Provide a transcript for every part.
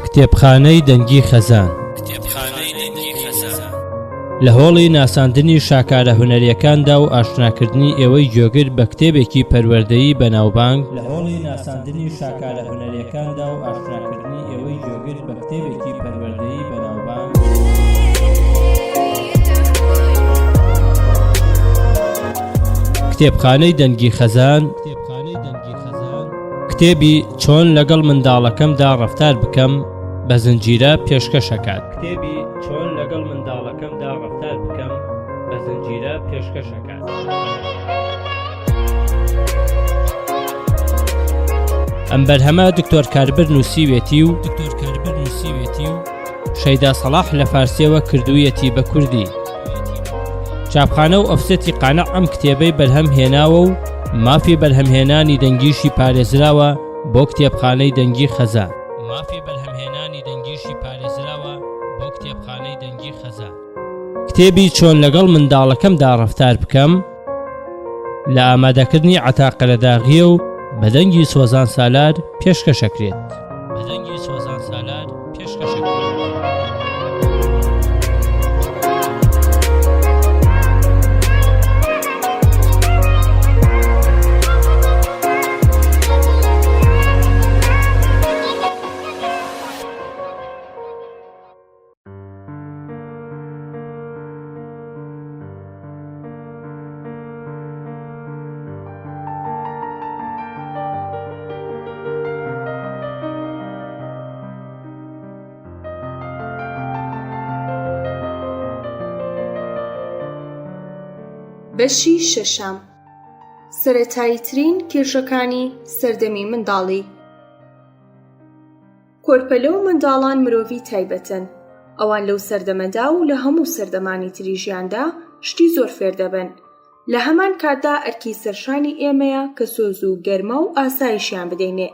کتێبخانەی دەنگی خەزان لە هۆڵی ناساندنی شاکارە هونەریەکاندا و ئاشناکردنی ئێوەی گوێگر بە کتێبێکی پەروەردەیی بەناوبانگ کتێبخانەی دەنگی خەزان کتێبی چۆن لەگەڵ منداڵەکەمدا ڕەفتار بکەم بە زنجیرە پێشکەشەکات. ئەم بەرهەمە دکتۆر کاربر نووسیوێتی و شەیدا سەڵاح لە فارسیەوە کردوویەتی بە کوردی. چاپخانە و ئۆفسەتی قانع ئەم کتێبەی بەرهەم هێناوە و مافی بەرهەمهێنانی دەنگیشی پارێزراوە بۆ کتێبخانەی دەنگی خەزان. کتێبی چۆن لەگەڵ منداڵەکەمدا ڕەفتار بکەم لە ئامادەکردنی عەتاقە لە داغیە و بە دەنگی سۆزان سالار پێشکەشەکرێت. بەشی شەشەم. سەرەتاییترین کێشەکانی سەردەمی منداڵی. کۆرپەلە و منداڵان مرۆڤی تایبەتن. ئەوان لەو سەردەمەدا و لە هەموو سەردەمانی تری ژیاندا شتی زۆر فێر دەبن. لە هەمان کاتدا ئەرکی سەرشانی ئێمەیە کە سۆز و گەرمە و ئاسایشیان بدەینێ.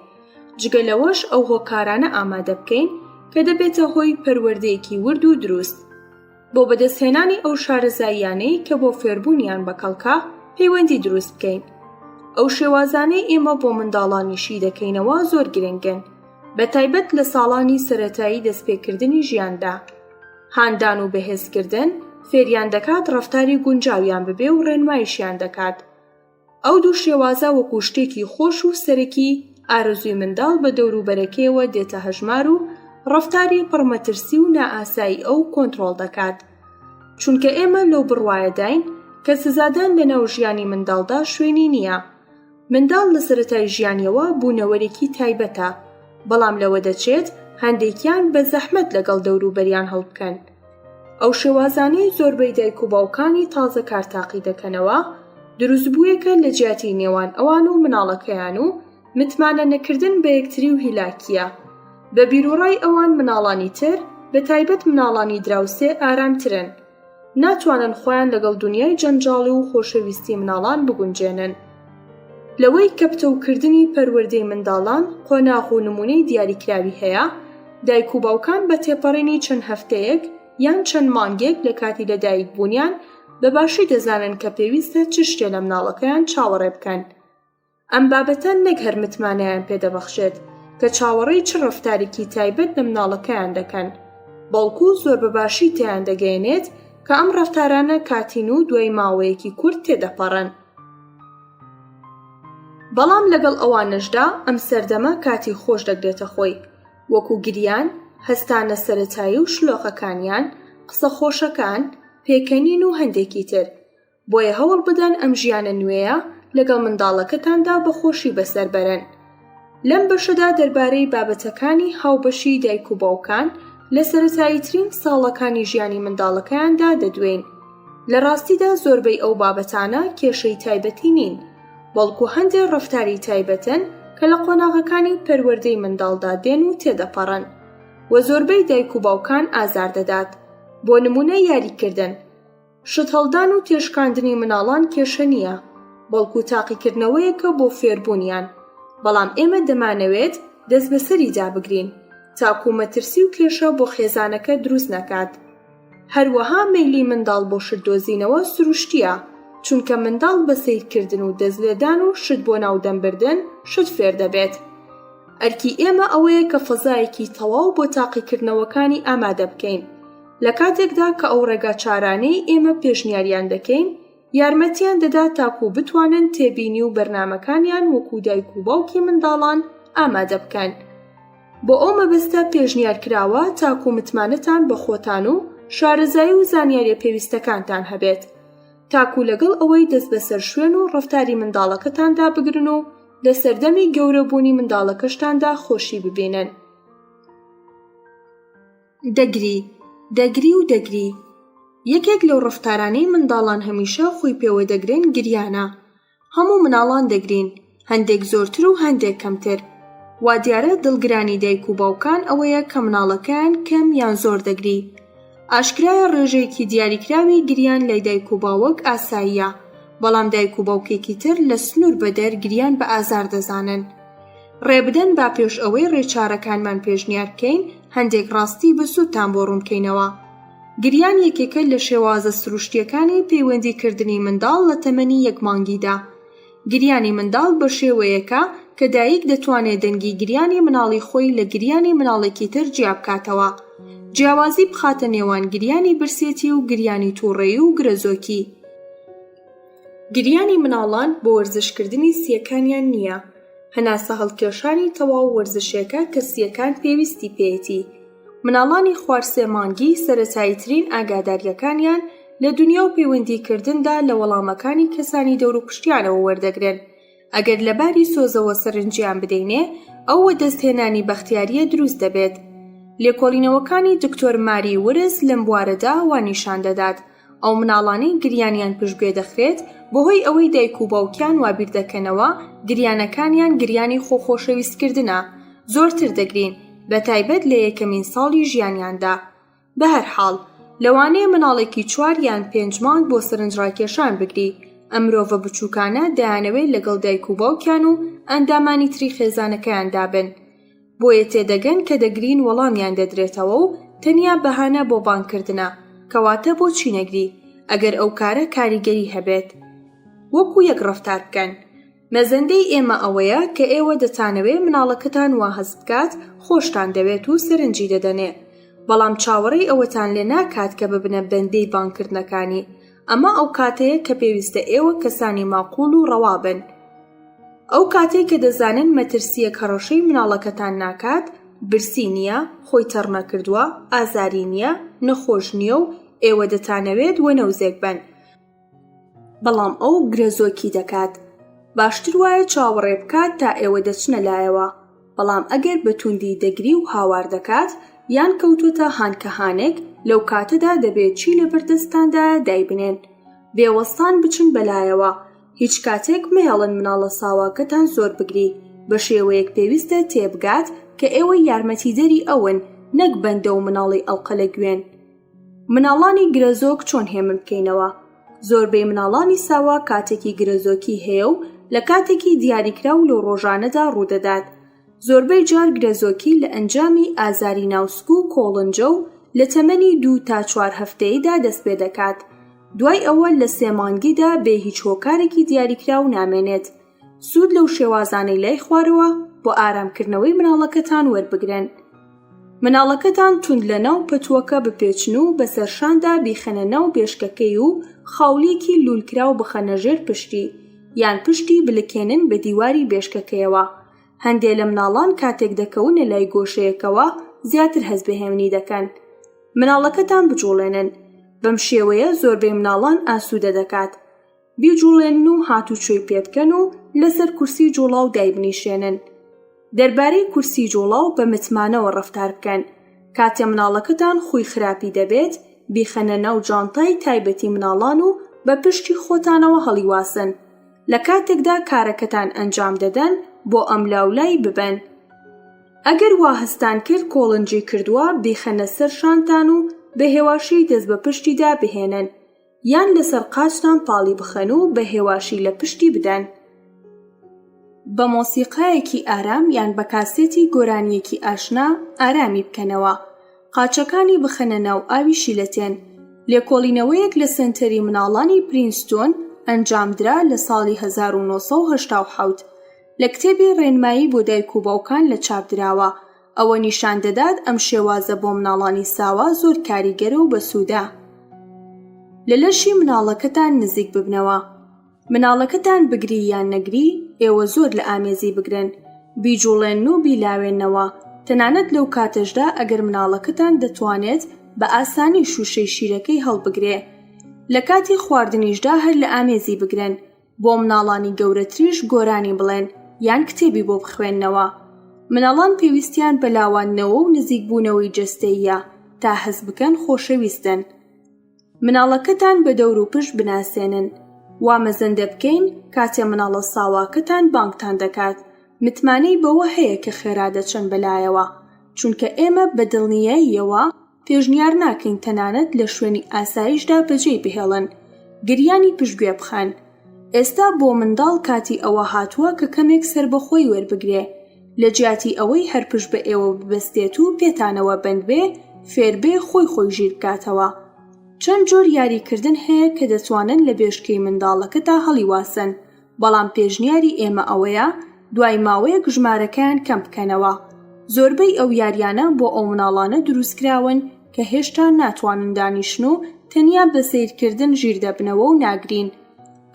جگە لەوەش ئەو هۆکارانە ئامادە بکەین کە دەبێتە هۆی پەروەردەیەکی ورد و دروست. بۆ بەدەستهێنانی ئەو شارەزاییانەی کە بۆ فێربوونیان بەکەڵکە پەیوەندی دروست بکەین. ئەو شێوازانەی ئێمە بۆ منداڵانیشی دەکەینەوە زۆر گرنگن، بە تایبەت لە ساڵانی سەرەتایی دەستپێکردنی ژیاندا. هاندان و بەهێزکردن فێریان دەکات ڕەفتاری گونجاویان ببێ و ڕێنمایشیان دەکات. ئەو دوو شێوازە وەکو شتێکی خۆش و سەرەکی ئارەزووی منداڵ بە دەوروبەرەکەیەوە دێتە هەژمار و ڕەفتاری پڕمەترسی و نائاسایی ئەو کۆنتڕۆڵ دەکات. چونکە ئێمە لەو بڕوایەداین کە سزادان لە ناو ژیانی منداڵدا شوێنی نییە. منداڵ لە سەرەتای ژیانیەوە بوونەوەرێکی تایبەتە، بەڵام لەوە دەچێت هەندێکیان بە زەحمەت لەگەڵ دەوروبەریان هەڵبکەن. ئەو شێوازانەی زۆربەی دایک و باوکانی تازە کارتاقی دەکەنەوە دروستبوویەکە لە جیاتی نێوان ئەوان و مناڵەکەیان و متمانە نەکردن بە یەکتری و هیلاکیە. بە بیرۆڕای ئەوان مناڵانی تر بە تایبەت مناڵانی دراوسێ ئارامترن، ناتوانن خۆیان لەگەڵ دنیای جەنجاڵی و خۆشەویستی مناڵان بگونجێنن. لەوەی کە پتەوکردنی پەروەردەی منداڵان قۆناغ و نمونەی دیاریکراوی هەیە، دایک و باوکان بە تێپەڕینی چەند هەفتەیەک یان چەند مانگێک لە کاتی لەدایک بوونیان بەباشی دەزانن کە پێویستە چ شتێ لە مناڵەکەیان چاوەڕێ بکەن. ئەم بابەتە نەک هەر متمانەیان پێدەبەخشێت کە چاوەڕێی چ ڕەفتارێکی تایبەت لە مناڵەکەیان دەکەن، بەڵکو زۆر بەباشی تیان دەگەیەنێت کە ئەم ڕەفتارانە کاتین و دوای ماوەیەکی کورت تێدەپەڕن. بەڵام لەگەڵ ئەوانەشدا ئەم سەردەمە کاتی خۆش دەگرێتە خۆی، وەکو گریان، هەستانە سەرەتایی و شلۆخەکانیان، قسە خۆشەکان، پێکەنین و هەندێکی تر. بۆیە هەوڵ بدەن ئەم ژیانە نوێیە لەگەڵ منداڵەکەتاندا بەخۆشی بەسەر بەرن. لەم بەشەدا دەربارەی بابەتەکانی هاوبەشی دایک و باوکان لە سەرەتاییترین ساڵەکانی ژیانی منداڵەکەیاندا دەدوێین. لە ڕاستیدا زۆربەی ئەو بابەتانە کێشەی تایبەتی نین، بەڵکو هەندێک ڕەفتاری تایبەتن کە لە قۆناغەکانی پەروەردەی منداڵدا دێن و تێدەپەڕن و زۆربەی دایک و باوکان ئازار دەدات. بۆ نمونە یاریکردن، شت هەڵدان و تێشکاندنی مناڵان کێشە نییە، بەڵکو تاقیکردنەوەیەکە بۆ فێربوونیان. بەڵام ئێمە دەمانەوێت دەست بەسەری دابگرین تاکو مەترسی و کێشە بۆ خێزانەکە دروست نەکات. هەروەها مەیلی منداڵ بۆ شتدۆزینەوە سروشتیە، چونکە منداڵ بە سەیرکردن و دەستلێدان و شت بۆ ناودەمبردن شت فێر دەبێت. ئەرکی ئێمە ئەوەیە کە فەزایەکی تەواو بۆ تاقیکردنەوەکانی ئامادە بکەین. لە کاتێکدا کە ئەو ڕێگا چارانەی ئێمە پێشنیاریان دەکەین، یارمەتیان دەدا تاکو بتوانن تێبینی و بەرنامەکانیان وەکو دایک و باوکی منداڵان ئامادە بکەن. بۆ ئەو مەبەستە پێشنیارکراوە تاکو متمانەتان بە خۆتان و شارەزایی و زانیاریە پێویستەکانتان هەبێت، تاکو لەگەڵ ئەوەی دەست بەسەر شوێن و ڕەفتاری منداڵەکەتاندا بگرن و لە سەردەمی گەورەبوونی منداڵەکەشتاندا خۆشی ببینن. دەگری یەکێک لەو ڕەفتارانەی منداڵان هەمیشە خۆی پێوە دەگرن گریانە. هەموو مناڵان دەگرین، هەندێک زۆرتر و هەندێک کەمتر. وا دیارە دڵگرانی دایک و باوکان ئەوەیە کە مناڵەکەیان کەم یان زۆر دەگری. ئاشکرایە ڕێژەیەکی دیاریکراوی گریان لای دایک و باوک ئاساییە، بەڵام دایک و باوکێکی تر لە سنوور بەدەر گریان بە ئازار دەزانن. ڕێبدەن با پێش ئەوەی ڕێچارەکانمان پێشنیار بکەین هەندێک ڕاستی بەسوودتان بۆ ڕوونکەینەوە. گریان یەکێکە لە شێوازە سروشتیەکانی پەیوەندیکردنی منداڵ لە تەمەنی 1 مانگیدا. گریانی منداڵ بە شێوەیەکە کە دایک دەتوانێت دەنگی گریانی مناڵی خۆی لە گریانی مناڵێکی تر جیا بکاتەوە، جیاوازی بخاتە نێوان گریانی برسێتی و گریانی تووڕێی و گرەزۆکی. گریانی مناڵان بۆ وەرزشکردنی سیەکانیان نییە، هەناسە هەڵکێشانی تەواو وەرزشێکە کە سیەکان پێویستی پێیەتی. مناڵانی خوارسێ مانگی سەرەتاییترین ئاگاداریەکانیان لە دنیا و پەیوەندیکردندا لە وەڵامەکانی کەسانی دەور و پشتیانەوە وەردەگرن. ئەگەر لەباری سۆزەوە سەرنجیان بدەینێ، ئەوە دەستهێنانی بەختیاریە دروست دەبێت. لێکۆڵینەوەکانی دکتۆر ماری ورز لەم بوارەدا وانیشان دەدات ئەو مناڵانەی گریانیان پشتگوێ دەخرێت بەهۆی ئەوەی دایک و باوکیان وابیر دەکەنەوە گریانەکانیان گریانی خۆخۆشەویستکردنە، زۆرتر دەگرین، بەتایبەت لە یەکەمین ساڵی ژیانیاندا. بە هەر حاڵ لەوانەیە مناڵێکی 4 یان 5 مانگ بۆ سەرنجڕاکێشان بگری. ئەم مرۆڤە بچووکانە دەیانەوێت لەگەڵ دایک و باوکیان و ئەندامانی تری خێزانەکەیاندا بن. بۆیە تێدەگەن کە دەگرین وەڵامیان دەدرێتەوە و تەنیا بەهانە بۆ بانکردنە، کەواتە بۆچی نەگری ئەگەر ئەو کارە کاریگەری هەبێت. وەکو یەک ڕەفتار بکەن. مەزەندەی ئێمە ئەوەیە کە ئێوە دەتانەوێت مناڵەکەتان وا هەست بکات، خۆشتان دەوێت و سەرنجی دەدەنێ، بەڵام چاوەڕێی ئەوەتان لێ ناکات کە ببنە بەندەی بانکردنەکانی. ئەمە ئەو کاتەیە کە پێویستە ئێوە کەسانی ماقوڵ و ڕەوا بن. ئەو کاتێک کە دەزانن مەترسیە کەڕەشەی مناڵەکەتان ناکات، برسی نییە، خۆی تەڕ نەکردووە، ئازاری نییە، نەخۆش نییە و ئێوە دەتانەوێت وەنەوزێک بن. بەڵام ئەو گرەزۆکی دەکات. باشتر وایە چاوەڕێ بکات تا ئێوە دەچنە لایەوە. بەڵام ئەگەر بە توندی دەگری و هاوار دەکات یان کەوتوتە هانکەهانێک، لەو کاتەدا دەبێت چی لە بەردەستاندا دایبنێن. بێوەستان بچن بەلایەوە. هیچ کاتێک مەهێڵن مناڵە ساواکەتان زۆر بگری، بە شێوەیەک پێویستە تێبگات کە ئێوە یارمەتیدەری ئەون، نەک بەندە و مناڵی ئەڵقە لە گوێن. مناڵانی گرەزۆک چۆن هێمن بکەینەوە؟ زۆربەی مناڵانی ساوا کاتێکی گرەزۆکی هەیە و لە کاتێکی دیاریکرا و لە ڕۆژانەدا ڕوودەدات. زۆربەی جار گرەزۆکی لە ئەنجامی ئازاری ناوسک و کۆڵنجە و لە تەمەنی 2 تا 4 هەفتەیەدا دەست پێ دەکات. دوای ئەوە لە 3 مانگیدا بێ هیچ هۆکارێکی دیاریکرا و نامێنێت. سوود لەو شێوازانەی لای خوارەوە بۆ ئارامکردنەوەی مناڵەکەتان وەربگرن. مناڵەکەتان توند لە ناو پەتووەکە بپێچن و بەسەرشاندا بیخەنە ناو بێشکەکەی و خاولیەکی لولکرا و بخەنە ژێر پشتی، یان پشتی بلکێنن بە دیواری بێشکەکەیەوە. هەندێک لە مناڵان کاتێک دەکەونە لای گۆشەیەکەوە زیاتر هەست بەهێمنی دەکەن. مناڵەکەتان بجوڵێنن. بەم شێوەیە زۆربەی مناڵان ئاسوودە دەکات. بیجوڵێنن و هاتوچۆی پێ بکەن و لەسەر کورسی جوڵاو دایبنیشێنن. دەربارەی کورسی جوڵاو بە متمانەوە ڕەفتار بکەن. کاتێ مناڵەکەتان خۆی خراپی دەبێت، بیخەنە ناو جانتای تایبەتی مناڵان و بە پشتی خۆتانەوە هەڵیواسن. لە کاتێکدا کارەکەتان ئەنجام دەدەن بۆ ئەم لاولای ببەن. ئەگەر وا هەستان کرد کۆڵنجی کردووە، بیخەنە سەر شانتان و بە هێواشی دەست بە پشتیدا بهێنن، یان لەسەر قاچتان پاڵی بخەن و بە هێواشی لە پشتی بدەن. بە مۆسیقایەکی ئارام یان بە کاسێتی گۆرانیەکی ئاشنا ئارامی بکەنەوە. قاچەکانی بخەنە ناو ئاوی شیلەتێن. لێکۆڵینەوەیەک لە سنتەری مناڵانی پرینستۆن ئەنجامدرا لە ساڵی 1970 لە کتێبی ڕێنمایی بۆ دایک و باوکان لە چاپدراوە. ئەوە نیشان دەدات ئەم شێوازە بۆ مناڵانی ساوا زۆر کاریگەرە و بەسوودە. لە لەشی مناڵەکەتان نزیک ببنەوە. مناڵەکەتان بگری یان نەگری، ئێوە زۆر لە ئامێزی بگرن، بیجوڵێن و بیلاوێنەوە. تەنانەت لەو کاتەشدا ئەگەر مناڵەکەتان دەتوانێت بە ئاسانی شوشەی شیرەکەی هەڵبگرێ. لە کاتی خواردنیشدا هەر لە ئامێزی بگرن. بۆ مناڵانی گەورەتریش گۆرانی بڵێن یان کتێبی بۆ بخوێننەوە. مناڵان پێویستیان بە لاواننەوە و نزیکبوونەوەی جەستەییە تا هەز بکەن خۆشەویستن. مناڵەکەتان بە دەور و پشت بناسێنن. وا مەزەندە بکەین کاتێ مناڵە ساواکەتان بانگتان دەکات. متمانەی بەوە هەیە کە خێرا دەچەن بەلایەوە، چونکە ئێمە بە دڵنیاییەوە پێشنیار ناکەین تەنانەت لە شوێنی ئاسایشدا بەجێی بهێڵن، گریانی پشتگوێ بخەن. ئێستا بۆ منداڵ کاتی ئەوە هاتووە کە کەمێک سەربەخۆی وەربگرێ. لە جیاتی ئەوەی هەر پشت بە ئێوە ببەستێت و پێتانەوە بەند بێ، فێربێ خۆی ژیر بکاتەوە. چەند جۆر یاریکردن هەیە کە دەتوانن لە بێشکەی منداڵەکەدا هەڵیواسن، بەڵام پێشنیاری ئێمە ئەوەیە دوای ماوەیەک ژمارەکەیان کەم بکەنەوە. زۆربەی ئەو یاریانە بۆ ئەو مناڵانە دروستکراون کە هێشتا ناتوانن دانیشن و تەنیا بە سیرکردن ژیر دەبنەوە و ناگرین.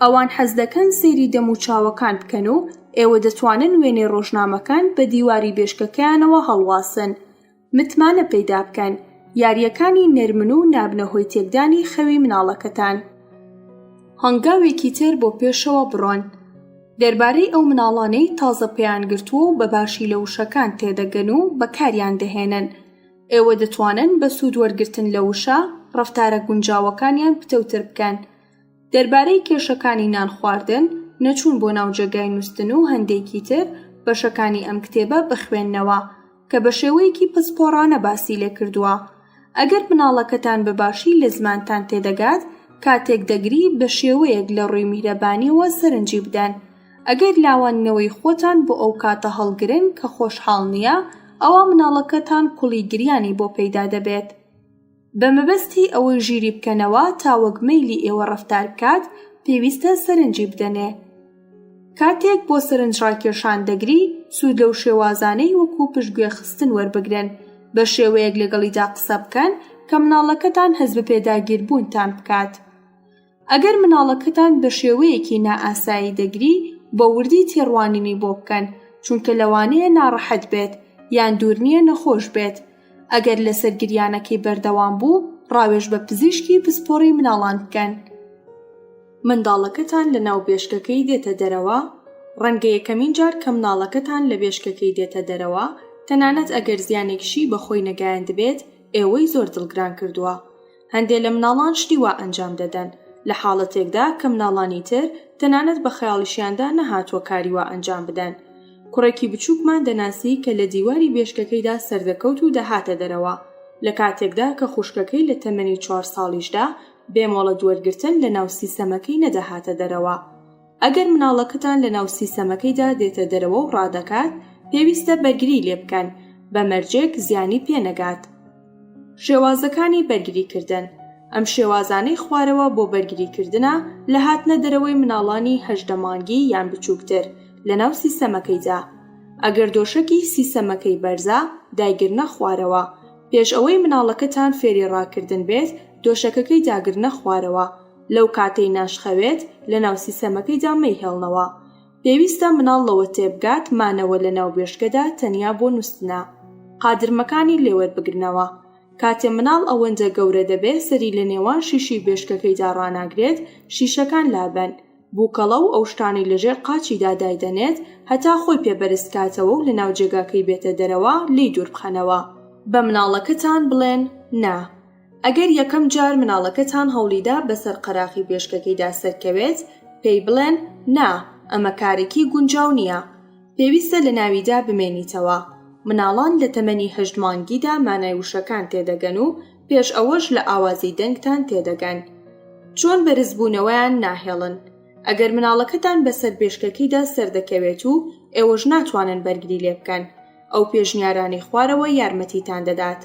ئەوان حەز دەکەن سەیری دەم و چاوەکان بکەن و ئێوە دەتوانن وێنەی ڕۆژنامەکان بە دیواری بێشکەکەیانەوە هەڵواسن. متمانە پەیدا بکەن. یاریەکانی نەرمن و نابنەهۆی تێکدانی خەوی مناڵەکەتان. هەنگاوێکی تر بۆ پێشەوە بڕۆن. دەربارەی ئەو مناڵانەی تازە پێیان گرتووە و بەباشی لە وشەکان تێدەگەن و بەکاریان دەهێنن. ئێوە دەتوانن بە سوود وەرگرتن لە وشە ڕەفتارە گونجاوەکانیان پتەوتر بکەن. دەربارەی کێشەکانی نان خواردن، نەچوون بۆ ناو جێگای نووستن و هەندێکی تر بەشەکانی ئەم کتێبە بخوێننەوە کە بە شێوەیەکی پسپۆڕانە باسی لێ کردووە. ئەگەر مناڵەکەتان بەباشی لە زمانتان تێدەگات، کاتێک دەگری بە شێوەیەک لە ڕووی میرەبانیەوە سەرنجی بدەن. ئەگەر لاواننەوەی خۆتان بۆ ئەو کاتە هەڵگرن کە خۆشحاڵ نییە، ئەوە مناڵەکەتان کوڵی گریانی بۆ پەیدا دەبێت. بە مەبەستی ئەوەی ژیری بکەنەوە تا وەک مەیلی ئێوە ڕەفتار بکات، پێویستە سەرنجی بدەنێ. کاتێک بۆ سەرنج ڕاکێشان دەگری، سوود لەو شێوازانەی وەکو پشتگوێ خستن وەربگرن، بە شێوەیەک لەگەڵیدا قسە بکەن کە مناڵەکەتان هەز بە پێداگیربوونتان بکات. ئەگەر مناڵەکەتان بە شێوەیەکی نائاسایی دەگری، بە وردی تێڕوانینی بۆ بکەن، چونکە لەوانەیە ناڕەحەت بێت یان دوور نییە نەخۆش بێت. ئەگەر لەسەر گریانەکەی بەردەوام بوو، ڕاوێژ بە پزیشکی پسپۆڕی مناڵان بکەن. منداڵەکەتان لە ناو بێشکەکەی دێتە دەرەوە. ڕەنگە یەکەمین جار کە مناڵەکەتان لە بێشکەکەی دێتە دەرەوە، تەنانەت ئەگەر زیانێکشی بەخۆی نەگایەن دەبێت، ئێوەی زۆر دڵگران کردووە. هەندێک لە مناڵان شتی وا ئەنجام دەدەن لە حاڵەتێکدا کە مناڵانی تر تەنانەت بە خەیاڵیشیاندا نەهاتووە کاری وا ئەنجام بدەن. کوڕێکی بچووکمان دەناسی کە لە دیواری بێشکەکەیدا سەردەکەوت و دەهاتە دەرەوە لە کاتێکدا کە خوشکەکەی لە تەمەنی 4 ساڵیشدا بێمۆڵە دووەرگرتن لە ناو سیسەمەکەی نەدەهاتە دەرەوە. ئەگەر مناڵەکەتان لە ناو سیسەمەکەیدا دێتە دەرەوە و ڕادەکات، پێویستە بەرگری لێ بکەن بە مەرجێک زیانی پێنەگات. شێوازەکانی بەرگریکردن. ئەم شێوازانەی خوارەوە بۆ بەرگریکردنە لە هاتنە دەرەوەی مناڵانی 8 مانگی یان بچووکتر لە ناو سیسەمەکەیدا. ئەگەر دۆشەکی سیسەمەکەی بەرزە، دایگرنە خوارەوە. پێش ئەوەی مناڵەکەتان فێری ڕاکردن بێت، دۆشەکەکەی داگرنە خوارەوە. لەو کاتەی ناشخەوێت، لە ناو سیسەمەکەیدا مەیهێڵنەوە. پێویستە مناڵ لەوە تێبگات مانەوە لە ناو بێشکەدا تەنیا بۆ نووستنە. قادرمەکانی لێوەربگرنەوە. کاتێ مناڵ ئەوەندە گەورە دەبێت سەری لە نێوان شیشی بێشکەکەیدا ڕاناگرێت، شیشەکان لابەن. بووکەڵە و ئەو شتانی لەژێر قاچیدا دایدەنێت هەتا خۆی پێبەرزکاتەوە و لە ناو جێگاکەی بێتە دەرەوە لی دوور بخەنەوە. بە مناڵەکەتان بڵێن نا. ئەگەر یەکەم جار مناڵەکەتان هەوڵیدا بەسەر قەراغی بێشکەکەیدا سەرکەوێت، پێی بڵێن نا، ئەمە کارێکی گونجاو نییە. پێویستە لە ناویدا بمێنیتەوە. مناڵان لە تەمەنی 8 مانگیدا مانای وشەکان تێدەگەن و پێش ئەوەش لە ئاوازی دەنگتان تێدەگەن. چۆن بەرزبوونەوەیان ناهێڵن. ئەگەر مناڵەکەتان بەسەر بێشکەکەیدا سەردەکەوێت و ئێوەش ناتوانن بەرگری لێ بکەن، ئەو پێشنیارانی خوارەوە یارمەتیتان دەدات.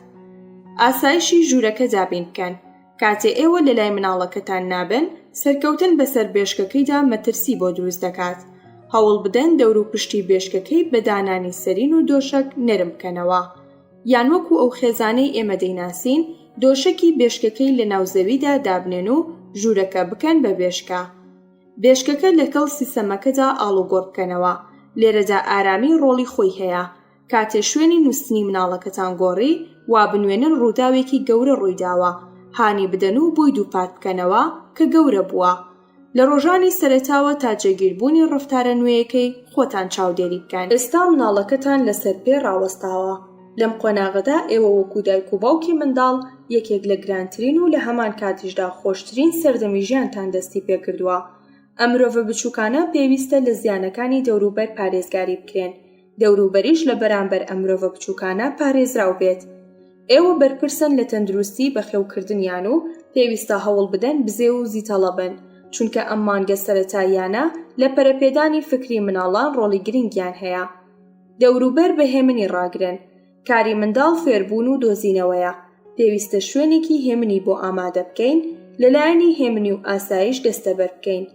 ئاسایشی ژوورەکە دابین بکەن. کاتێ ئێوە لە لای مناڵەکەتان نابن، سەرکەوتن بەسەر بێشکەکەیدا مەترسی بۆ دروست دەکات. هەوڵ بدەن دەور و پشتی بێشکەکەی بە دانانی سەرین و دۆشک نەرم بکەنەوە، یان وەکو ئەو خێزانەی ئێمە دەیناسین، دۆشکی بێشکەکەی لە ناوزەویدا دابنێن و ژوورەکە بکەن بە بێشکە. بێشکەکە لەگەڵ سیستەمەکەدا ئاڵوگۆڕ بکەنەوە. لێرەدا ئارامی ڕۆڵی خۆی هەیە. کاتێ شوێنی نووستنی مناڵەکەتان گۆڕی، وا بنوێنن ڕووداوێکی گەورە ڕوویداوە، هانی بدەن و بووی دووپات بکەنەوە کە گەورە بووە. لە ڕۆژانی سەرەتاوە تا جێگیربوونی ڕەفتارە نوێیەکەی خۆتان چاودێری بکەن. ئێستا مناڵەکەتان لەسەر پێ ڕاوەستاوە. لەم قۆناغەدا ئێوە وەکو دایک و باوکی منداڵ یەکێک لە گرانترین و لە هەمان کاتیشدا خۆشترین سەردەمی ژیانتان دەستی پێکردووە. ئەم مرۆڤە بچووکانە پێویستە لە زیانەکانی دەوروبەر پارێزگاری بکرێن. دەوروبەریش لە بەرامبەر ئەم مرۆڤە بچووکانە پارێزراو بێت. ئێوە بەرپرسن لە تەندروستی بەخێوکردنیان و پێویستە هەوڵ بدەن بزێ و زیتەڵە بن، چونکە ئەم مانگە سەرەتاییانە لە پەرەپێدانی فکری مناڵان ڕۆڵی گرنگیان هەیە. دەوروبەر بەهێمنی ڕاگرن. کاری منداڵ فێربوون و دۆزینەوەیە. پێویستە شوێنێکی هێمنی بۆ ئامادە بکەین، لەلایەنی هێمنی و ئاسایش دەستەبەر بکەین.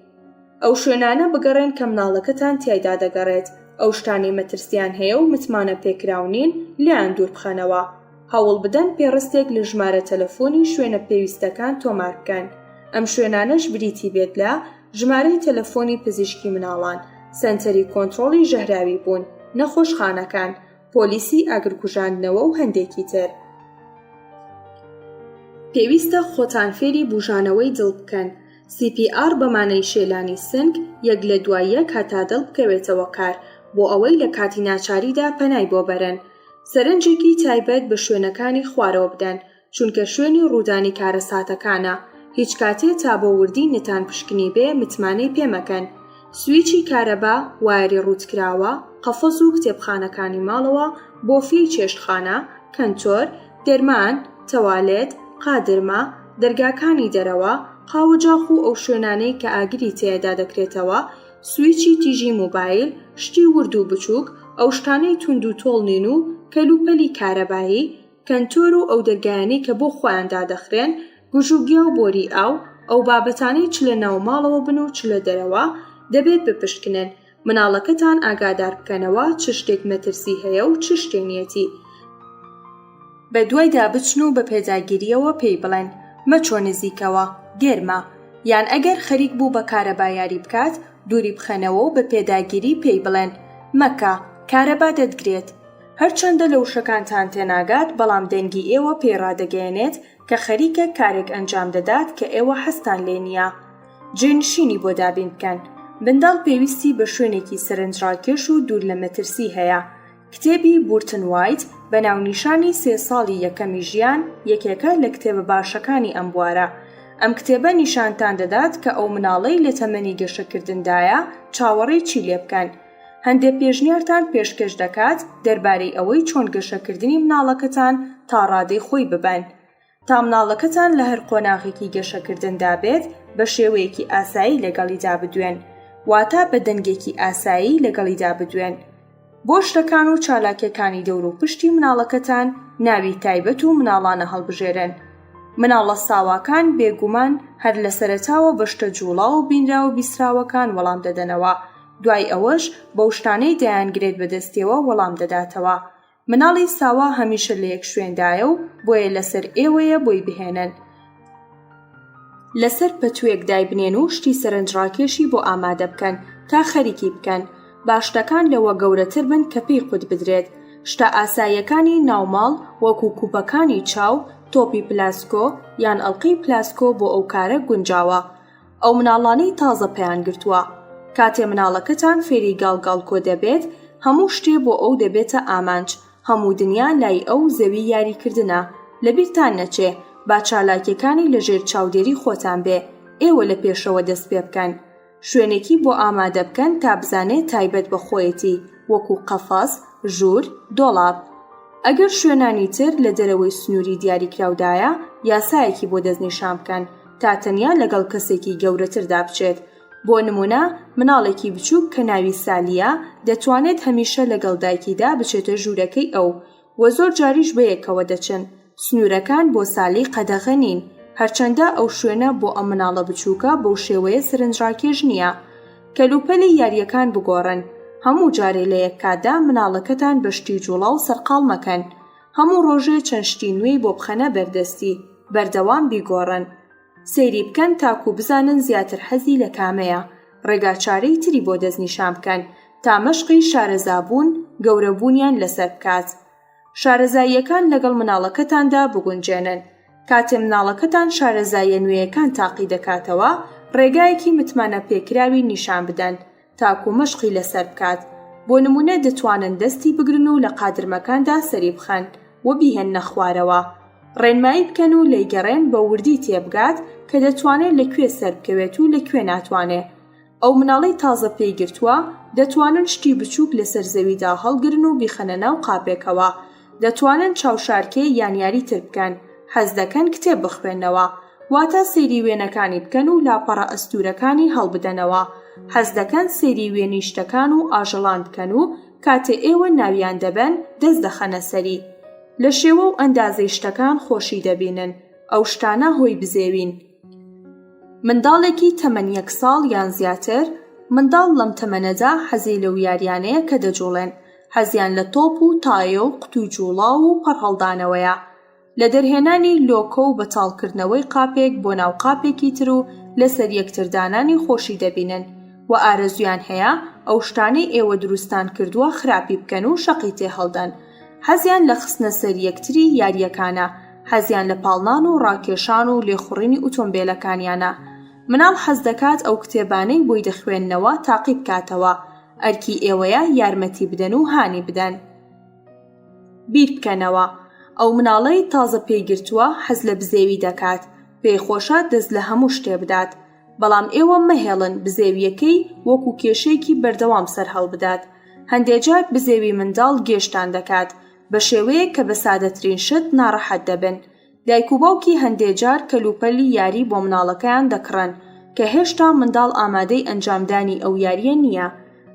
ئەو شوێنانە بگەڕێن کە مناڵەکەتان تیایدا دەگەڕێت. ئەو شتانی مەترسیان هەیە و متمانە پێکراونین لیان دوور بخەنەوە. هەوڵ بدەن پێڕستێک لە ژمارە تەلەفۆنی شوێنە پێویستەکان تۆمار بکەن. ئەم شوێنانەش بریتی بێت لە ژمارەی تەلەفۆنی پزیشکی مناڵان، سەنتەری کۆنتڕۆڵی ژەهراوی بوون، نەخۆشخانەکان، پۆلیسی ئاگرکوژاندنەوە و هەندێکی تر. پێویستە خۆتان فێری بوژانەوەی دڵ بکەن. CPR بەمانەی شێلانی سنگ یەک لە دوای یەک هەتا دڵ بکەوێتەوە کار بۆ ئەوەی لە کاتی ناچاریدا پەنای بۆ بەرن. سەرنجێکی تایبەت بە شوێنەکانی خوارەوە بدەن، چونکە شوێنی ڕوودانی کارەساتەکانە. هیچ کاتێ تا بۆ وردی نتان پشکنی بێ متمانەی پێمەکەن. سویچی کارەبا، وایری ڕوودکراوە، قەفەز و کتێبخانەکانی ماڵەوە، بۆفی چێشتخانە، کەنتۆر، دەرمان، تەوالێت، قادرما، دەرگاکانی دەرەوە، قاوەجاخ و ئەو شوێنانەی کە ئاگری تێدا دەکرێتەوە، سویچی تیژی موبایل، شتی ورد و بچووک، ئەو شتانەی توند و تۆڵ نین و کەلوپەلی کارەبایی، کەنتۆر و ئەو دەرگایانەی کە بۆ خۆیاندا دەخرێن، گوژوگیا و بۆری ئەو بابەتانەی چ لە ناو ماڵەوە بن و چ لە دەرەوە دەبێت بپشکنن. مناڵەکەتان ئاگادار بکەنەوە چ شتێک مەترسی هەیە و چ شتێنیەتی. بە دوایدا بچن و بە پێداگیریەوە پێی بڵێن مەچۆ نزیکەوە، گێرمە، یان ئەگەر خەریک بوو بە کارەبا یاری بکات، دووری بخەنەوە و بە پێداگیری پێی بڵێن مەکە، کارەبا دەتگرێت. هەرچەندە لە وشەکانتان تێناگات، بەڵام دەنگی ئێوە پێڕادەگەیەنێت کە خەریکە کارێک ئەنجام دەدات کە ئێوە هەستان لێ نییە. جێنشینی بۆ دابین بکەن. منداڵ پێویستی بە شوێنێکی سەرنجڕاکێش و دوور لە مەترسی هەیە. کتێبی بورتن وایت بە ناونیشانی 3 ساڵی یەکەمی ژیان یەکێکە لە کتێبە باشەکانی ئەم بوارە. ئەم کتێبە نیشانتان دەدات کە ئەو مناڵەی لە تەمەنی گەشەکردندایە چاوەڕێی چی لێ بکەن. هەندێک پێشنیارتان پێشکەش دەکات دەربارەی ئەوەی چۆن گەشەکردنی مناڵەکەتان تا ڕادەی خۆی ببەن. تا مناڵەکەتان لە هەر قۆناغێکی گەشەکردندا بێت، بە شێوەیەکی ئاسایی لەگەڵیدا بدوێن، واتە بە دەنگێکی ئاسایی لەگەڵیدا بدوێن. بۆ شتەکان و چالاکیەکانی دەور و پشتی مناڵەکەتان ناوی تایبەت و مناڵانە هەڵبژێرن. مناڵە ساواکان بێگومان هەر لە سەرەتاوە بە شتە جوڵا و بینرا و بیسراوەکان وەڵام دەدەنەوە، دوای ئەوەش بەو شتانەی دەیانگرێت بەدەستیەوە وەڵام دەداتەوە. مناڵی ساوا هەمیشە لە یەک شوێندایە و بۆیە لەسەر ئێوەیە بۆی بهێنن. لەسەر پەتوێک دایبنێن و شتی سەرنجڕاکێشی بۆ ئامادە بکەن تا خەریکی بکەن. باشتەکان لەوە گەورەتر بن کە پێی خود بدرێت. شتە ئاساییەکانی ناوماڵ وەکو کوپەکانی چاو، تۆپی پلاسکۆ یان ئەڵقەی پلاسکۆ بۆ ئەو کارە گونجاوە. ئەو مناڵانەی تازە پێیان گرتووە. کاتێ مناڵەکەتان فێری گاڵگاڵکۆ دەبێت، هەموو شتێ بۆ ئەو دەبێتە ئامانج. هەموو دنیا لای ئەو زەوی یاریکردنە. لەبیرتان نەچێ با چالاکیەکانی لەژێر چاودێری خۆتان بێ، ئێوە لە پێشەوە دەست پێ بکەن. شوێنێکی بۆ ئامادە بکەن تا بزانێت تایبەت بە خۆیەتی، وەکو قەفەس، ژوور، دۆڵاب. ئەگەر شوێنانی تر لە دەرەوەی سنووری دیاریکراودایە، یاسایەکی بۆ دەستنیشان بکەن تا تەنیا لەگەڵ کەسێکی گەورەتردا بچێت. بۆ نمونە مناڵێکی بچووک کە ناوی سالیە دەتوانێت هەمیشە لەگەڵ دایکیدا بچێتە ژوورەکەی ئەو و زۆر جاریش بەیەکەوە دەچن. سنوورەکان بۆ سالی قەدەغە نین، هەرچەندە ئەو شوێنە بۆ ئەم مناڵە بچووکە بەو شێوەیە سەرنجڕاکێش نییە. کەلوپەلی یاریەکان بگۆڕن. هەموو جارێ لە یەک کاتدا مناڵەکەتان بەشتی جوڵاو سەرقاڵ مەکەن. هەموو ڕۆژێ چەند شتی نوێی بۆ بخەنە بەردەستی، بەردەوام بیگۆڕن. سەیری بکەن تاکو بزانن زیاتر حەزی لە کامەیە. ڕێگاچارەی تری بۆ دەستنیشان بکەن تا مەشقی شارەزابوون گەورەبوونیان لەسەر بکات. شارەزاییەکان لەگەڵ مناڵەکەتاندا بگونجێنن. کاتێ مناڵەکەتان شارەزاییە نوێیەکان تاقی دەکاتەوە، ڕێگایەکی متمانە پێکراوی نیشان بدەن تاکو مەشقی لەسەر بکات. بۆ نمونە دەتوانن دەستی بگرن و لە قادرمەکاندا سەری بخەن و بیهێننە خوارەوە. ڕێنمایی بکەن و لەیگەڕێن بە وردی تێبگات کە دەتوانێت لەکوێ سەر بکەوێت و لەکوێ ناتوانێت. ئەو مناڵەی تازە پێیگرتووە دەتوانن شتی بچووک لەسەر زەویدا هەڵگرن و بیخەنە ناو قاپێکەوە. دەتوانن چاوشارکێ یان یاری تر بکەن. حەز دەکەن کتێب بخوێنەوە، واتە سەیری وێنەکانی بکەن و لاپەڕە ئەستوورەکانی هەڵبدەنەوە. حەز دەکەن سەیری وێنیشتەکان و ئاژەڵان بکەن و کاتێ ئێوە ناویان دەبەن دەست دەخەنە سەری. لە شێوە و ئەندازەی شتەکان خۆشی دەبینن. ئەو شتانە هۆی بزێوین. منداڵێکی تەمەن 1 ساڵ یان زیاتر، منداڵ لەم تەمەنەدا حەزی لەو یاریانەیە کە دەجوڵێن. حەزیان لە تۆپ و تایە و قوتو جوڵاو و پەرهەڵدانەوەیە. لە دەرهێنانی لۆکە و بەتاڵکردنەوەی قاپێک بۆ ناو قاپێکی تر و لەسەر یەکتردانانی خۆشی دەبینن و ئارەزویان هەیە ئەو شتانەی ئێوە دروستان کردووە خراپی بکەن و شەقی تێ هەڵدەن. حەزیان لە خستنە سەر یەکتری یاریەکانە. حەزیان لە پاڵنان و ڕاکێشان و لێخوڕینی ئۆتۆمبیلەکانیانە. مناڵ حەز دەکات ئەو کتێبانەی بۆی دەخوێننەوە تاقی بکاتەوە. ئەرکی ئێوەیە یارمەتی بدەن و هانی بدەن. بیر بکەنەوە. ئەو مناڵەی تازە پێیگرتووە حەز لە بزێوی دەکات. پێیخۆشە دەست لە هەموو شتێ بدات. بەڵام ئێوە مەهێڵن بزێویەکەی وەکو کێشەیەکی بەردەوام سەر هەڵبدات. هەندێکجار بزێوی منداڵ گێشتان دەکات بە شێوەیە کە بە سادەترین شت ناڕەحەت دەبن. دایک و باوکی هەندێکجار کەلوپەلی یاری بۆ مناڵەکەیان دەکڕن کە هێشتا منداڵ ئامادەی ئەنجامدانی ئەو یاریە نییە.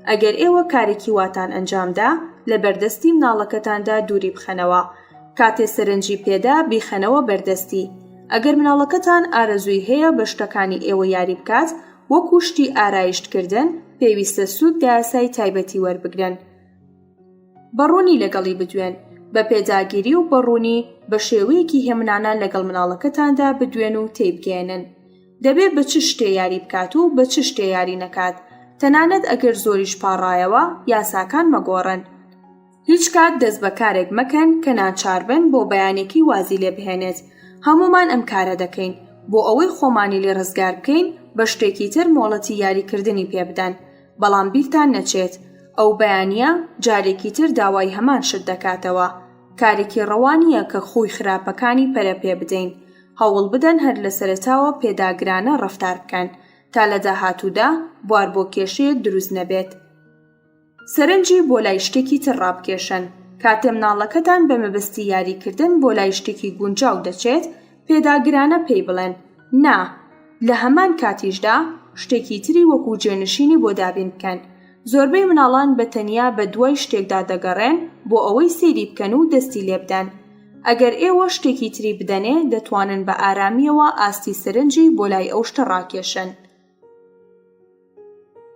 ئەگەر ئێوە کارێکی واتان ئەنجامدا لە بەردەستی مناڵەکەتاندا دووری بخەنەوە. کاتێ سەرنجی پێدا بیخەنەوە بەردەستی. ئەگەر مناڵەکەتان ئارەزووی هەیە بە شتەکانی ئێوە یاری بکات وەکو شتی ئارایشتکردن، پێویستە سوود دایاسای تایبەتی وەربگرن. بەڕوونی لەگەڵی بدوێن. بە پێداگیری و بەڕوونی بە شێوەیەکی هێمنانە لەگەڵ مناڵەکەتاندا بدوێن و تێبگێنن. دەبێت بە چ شتێ یاری بکات و بە چ شتێ یاری نەکات. تەنانەت ئەگەر زۆریش پاڕایەوە یاساکان مەگۆڕن. هیچ کات دەست بە کارێک مەکەن کە ناچار بن بۆ بەیانێکی وازی لێ بهێنێت. هەمومان ئەم کارە دەکەین. بۆ ئەوەی خۆمانی لێ ڕزگار بکەین بە شتێکی تر مۆڵەتی یاریکردنی پێ بدەن. بەڵام بیرتان نەچێت ئەو بەیانیە جارێکی تر داوای هەمان شت دەکاتەوە. کارێکی ڕەوانیە کە خۆی خراپەکانی پەرە پێ بدەین. هەوڵ بدەن هەر لە سەرەتاوە پێداگرانە ڕەفتار بکەن تا لە داهاتوودا بوار بۆ کێشەیەک دروست نەبێت. سەرنجی بۆ لای شتێکی تر ڕابکێشن. کاتێ مناڵەکەتان بە مەبەستی یاریکردن بۆ لای شتێکی گونجاو دەچێت، پێداگرانە پێی بڵێن نا، لە هەمان کاتیشدا شتێکی تری وەکو جێنشینی بۆ دابین بکەن. زۆربەی مناڵان بە تەنیا بە دوای شتێکدا دەگەڕێن بۆ ئەوەی سەیری بکەن و دەستی لێ بدەن. ئەگەر ئێوە شتێکی تری بدەنێ دەتوانن بە ئارامیەوە ئاستی سەرنجی بۆ لای ئەو شتە ڕاکێشن.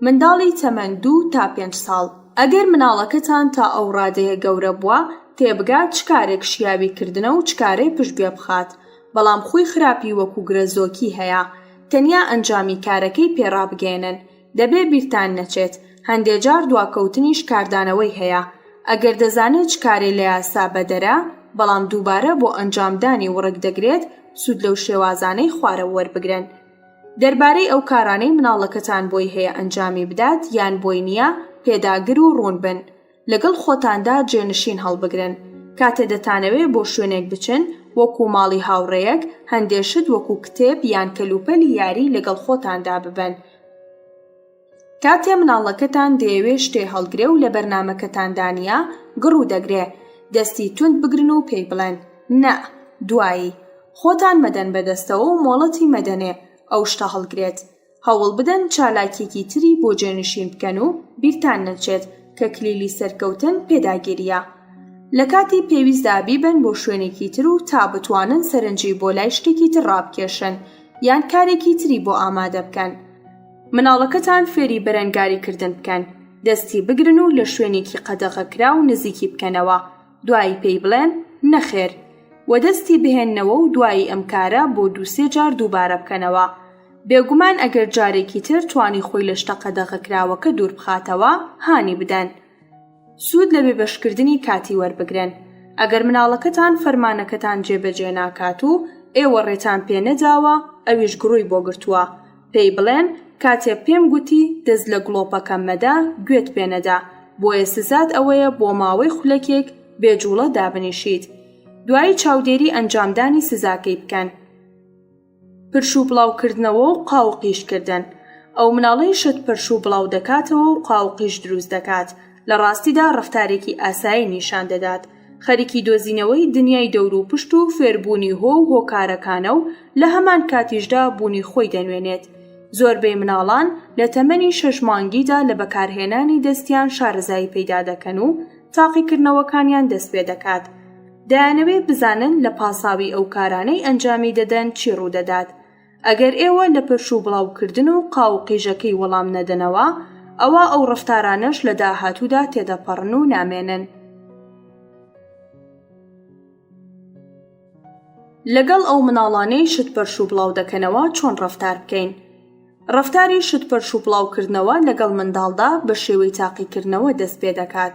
منداڵی تەمەن 2 تا 5 ساڵ. ئەگەر مناڵەکەتان تا ئەو ڕادەیە گەورە بووە، تێبگات چ کارێک شیاوی کردنە و چ کارێک پشت گوێ بخات. بەڵام خۆی خراپی وەکو گرەزۆکی هەیە. تەنیا ئەنجامی کارەکەی پێڕابگەێنن. دەبێ بیرتان نەچێت هەندێجار دواکەوتنیش کاردانەوەی هەیە. ئەگەر دەزانێت چ کارێ لە یاسا بەدەرە، بەڵام دووبارە بۆ ئەنجامدانی وڕک دەگرێت، سوود لەو شێوازانەی خوارە وەربگرن. دەربارەی ئەو کارانەی مناڵەکەتان بۆی هەیە ئەنجامی بدات یان بۆی نییە، پێداگر و ڕوون بن. لەگەڵ خۆتاندا جێنشین هەڵبگرن. کاتێ دەتانەوێت بۆ شوێنێک بچن، وەکو ماڵی هاوڕێیەک، هەندێشت وەکو کتێب یان کەلوپەلی یاری لەگەڵ خۆتاندا ببن. کاتێ مناڵەکەتان دەیەوێت شتێ هەڵگرێ و لە بەرنامەکەتاندا نییە، گڕوو دەگرێ. دەستی توند بگرن و پێی بڵێن نە، دوایی. خۆتان مەدەن بەدەستەوە و مۆڵەتی مەدەنێ ئەو شتە هەڵگرێت. هەوڵ بدەن چالاکێکی تری بۆ جێنشین بکەن و بیرتان نەچێت کە کلیلی سەرکەوتن پێداگیریە. لە کاتی پێویستدا بیبن بۆ شوێنێکی تر و تا بتوانن سەرنجی بۆ لای شتێکی تر ڕابکێشن یان کارێکی تری بۆ ئامادە بکەن. مناڵەکەتان فێری بەرەنگاریکردن بکەن، دەستی بگرن و لە شوێنێکی قەدەغەکرا و نزیکی بکەنەوە، دوایی پێی بڵێن نەخێر و دەستی بهێننەوە و دوایی ئەم کارە بۆ 2-3 جار دووبارە بکەنەوە. بێگومان ئەگەر جارێکی تر توانی خۆی لە شتە قەدەغەکراوەکە دوور بخاتەوە هانی بدەن. سوود لە بێبەشکردنی کاتی وەربگرن. ئەگەر مناڵەکەتان فەرمانەکەتان جێبەجێ ناکات و ئێوە ڕێتان پێ نەداوە ئەویش گڕووی بۆ گرتووە، پێی بڵێن کاتێ پێم گوتی دەست لە گڵۆپەکەم مەدا گوێت پێ نەدا، بۆیە سزات ئەوەیە بۆ ماوەی خولەکێک بێجوڵە دابنیشیت. دوایی چاودێری ئەنجامدانی سزاکەی بکەن. پرشوو بڵاوکردنەوە و قاو قیشکردن. ئەو مناڵەی شت پرشوو بڵاو دەکاتەوە و قاو قیش دروست دەکات، لە ڕاستیدا ڕەفتارێکی ئاسایی نیشان دەدات. خەریکی دۆزینەوەی دنیای دەور و پشت و فێربوونی هۆ و هۆکارەکانە و لە هەمان کاتیشدا بوونی خۆی دەنوێنێت. زۆربەی مناڵان لە تەمەنی 6 مانگیدا لە بەکارهێنانی دەستیان شارەزایی پەیدا دەکەن و تاقیکردنەوەکانیان دەست پێ دەکات. دەیانەوێت بزانن لە پاساوی ئەو کارانەی ئەنجامی دەدەن چی ڕوودەدات. ئەگەر ئێوە لە پرشوو بڵاوکردن و قاو قیژەکەی وەڵام نەدەنەوە، ئەوە ئەو ڕەفتارانەش لە داهاتوودا تێدەپەڕن و نامێنن. لەگەڵ ئەو مناڵانەی شت پەرشوو بڵاو دەکەنەوە چۆن ڕەفتار بکەین؟ ڕەفتاری شت پەرشوو بڵاوکردنەوە لەگەڵ منداڵدا بە شێوەی تاقیکردنەوە دەست پێ دەکات.